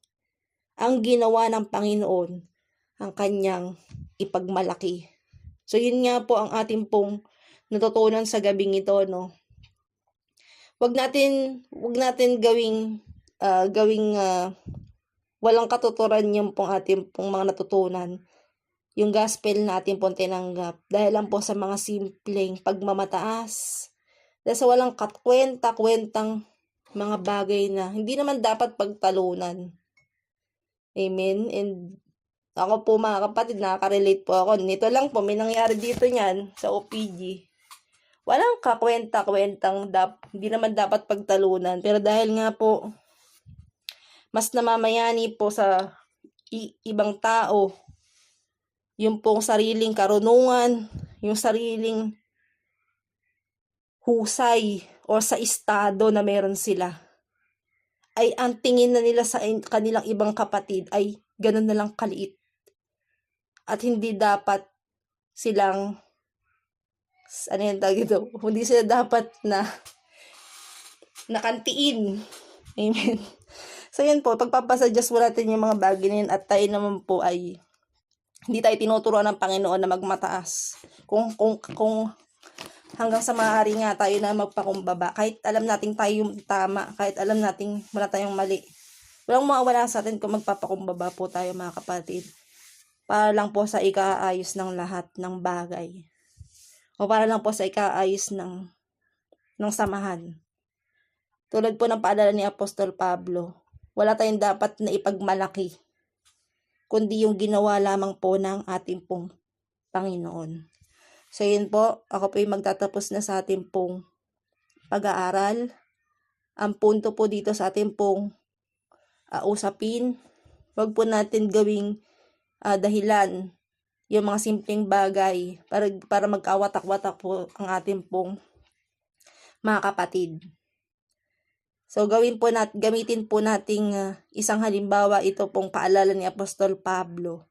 ang ginawa ng Panginoon, ang kanyang ipagmalaki. So yun nga po ang ating pong natutunan sa gabing ito, no. Wag natin gawing walang katuturan yung pong ating pong mga natutunan. Yung gospel na ating pong tinanggap dahil lang po sa mga simpleng pagmamataas. Dahil sa walang kwentang mga bagay na hindi naman dapat pagtalunan. Amen? And ako po mga kapatid, nakaka-relate po ako. Nito lang po, may nangyari dito niyan sa OPG. Walang kakwenta-kwentang hindi naman dapat pagtalunan. Pero dahil nga po, mas namamayani po sa ibang tao, yung pong sariling karunungan, yung sariling husay o sa estado na meron sila, ay ang tingin na nila sa kanilang ibang kapatid ay ganun na lang kaliit. At hindi dapat silang, ano yung tawag ito? Hindi sila dapat na nakantiin. Amen. So yun po, pagpapasuggest mo natin yung mga bagay na yun at tayo naman po ay hindi tayo tinuturuan ng Panginoon na magmataas. Kung hanggang sa maaari nga tayo na magpakumbaba, kahit alam nating tayo yung tama, kahit alam nating wala tayong mali, walang mawawala sa atin kung magpapakumbaba po tayo mga kapatid. Para lang po sa ikaayos ng lahat ng bagay. O para lang po sa ikaayos ng samahan. Tulad po ng paalala ni Apostol Pablo, wala tayong dapat na ipagmalaki, kundi yung ginawa lamang po ng ating pong Panginoon. So yun po, ako po yung magtatapos na sa ating pong pag-aaral. Ang punto po dito sa ating pong usapin, wag po natin gawing dahilan yung mga simpleng bagay para magkawatak-watak po ang ating pong mga kapatid. So gamitin po nating isang halimbawa ito pong paalala ni Apostol Pablo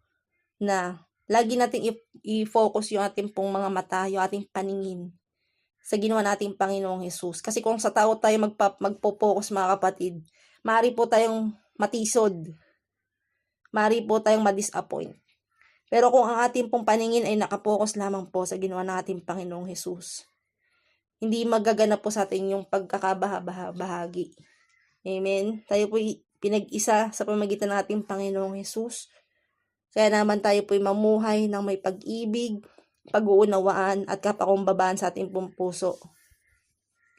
na lagi nating i-focus yung ating pong mga mata, yung ating paningin sa ginawa nating Panginoong Jesus. Kasi kung sa tao tayo magpo-focus mga kapatid, maaari po tayong matisod. Maaari po tayong ma-disappoint. Pero kung ang ating pong paningin ay nakapokus lamang po sa ginawa nating Panginoong Jesus, hindi magaganap po sa atin yung pagkakabahagi. Amen? Tayo po pinag-isa sa pamamagitan ng ating Panginoong Jesus. Kaya naman tayo po mamuhay ng may pag-ibig, pag-uunawaan at kapakumbabaan sa ating pong puso.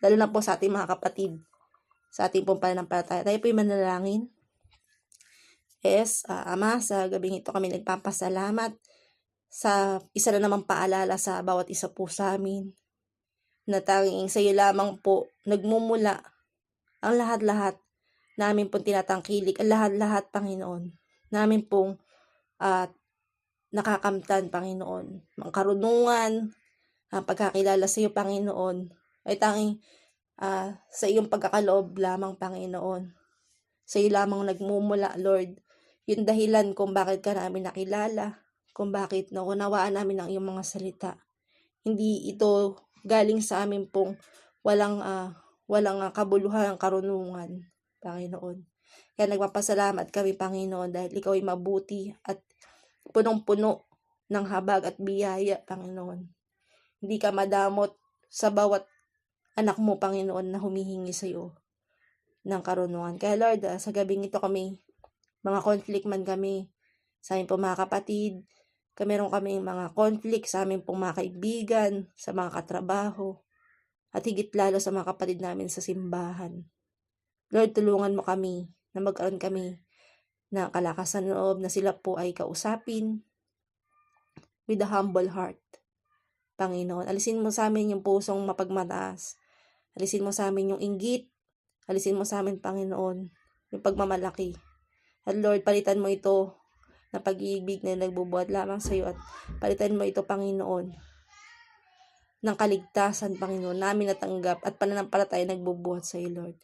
Lalo na po sa ating mga kapatid, sa ating pong pananampalataya. Tayo po manalangin. Yes, Ama, sa gabing ito kami nagpapasalamat sa isa na namang paalala sa bawat isa po sa amin na tanging sa iyo lamang po nagmumula ang lahat-lahat namin pong tinatangkilik, ang lahat-lahat, Panginoon, namin pong nakakamtan, Panginoon. Ang karunungan, ang pagkakilala sa iyo, Panginoon, ay tanging sa iyong pagkakaloob lamang, Panginoon. Sa iyo lamang nagmumula, Lord, yung dahilan kung bakit ka namin nakilala, kung bakit naunawaan namin ang iyong mga salita. Hindi ito galing sa amin pong walang kabuluhan, karunungan, Panginoon. Kaya nagpapasalamat kami, Panginoon, dahil ikaw ay mabuti at punong-puno ng habag at biyaya, Panginoon. Hindi ka madamot sa bawat anak mo, Panginoon, na humihingi sa iyo ng karunungan. Kaya Lord, sa gabing ito kami, mga conflict man kami sa aming pong mga kapatid, meron kami mga conflict sa aming pong mga kaibigan, sa mga katrabaho, at higit lalo sa mga kapatid namin sa simbahan. Lord, tulungan mo kami na magkaroon kami na kalakasan ng loob na sila po ay kausapin with a humble heart. Panginoon, alisin mo sa amin yung pusong mapagmataas. Alisin mo sa amin yung inggit. Alisin mo sa amin, Panginoon, yung pagmamalaki. At Lord, palitan mo ito na pag-ibig na nagbubuhat lamang sa iyo at palitan mo ito, Panginoon, ng kaligtasan, Panginoon, namin natanggap at pananampalataya nagbubuhat sa iyo, Lord.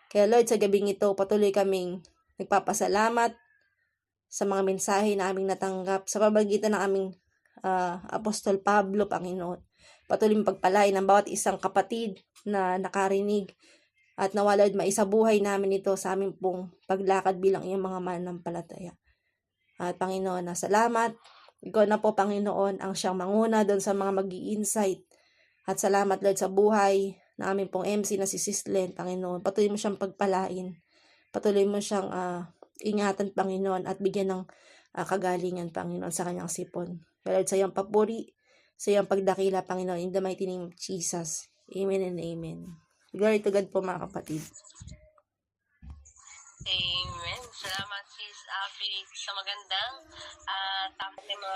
Kaya Lord, sa gabing ito, patuloy kaming nagpapasalamat sa mga mensahe na aming natanggap sa pamamagitan ng aming Apostol Pablo, Panginoon. Patuloy mong pagpalain ang bawat isang kapatid na nakarinig at nawala at maisabuhay namin ito sa aming pong paglakad bilang iyong mga mananampalataya. At Panginoon, salamat. Ikaw na po, Panginoon, ang siyang manguna doon sa mga mag-i-insight. At salamat, Lord, sa buhay na aming pong MC na si Sislen, Panginoon. Patuloy mo siyang pagpalain. Patuloy mo siyang ingatan, Panginoon, at bigyan ng kagalingan, Panginoon, sa kanyang sipon. Lord, sa iyong papuri, sa iyong pagdakila, Panginoon, in the mighty name of Jesus. Amen and amen. Glory to God po, mga kapatid. Amen. Salamat sis Abby sa magandang topic ng mga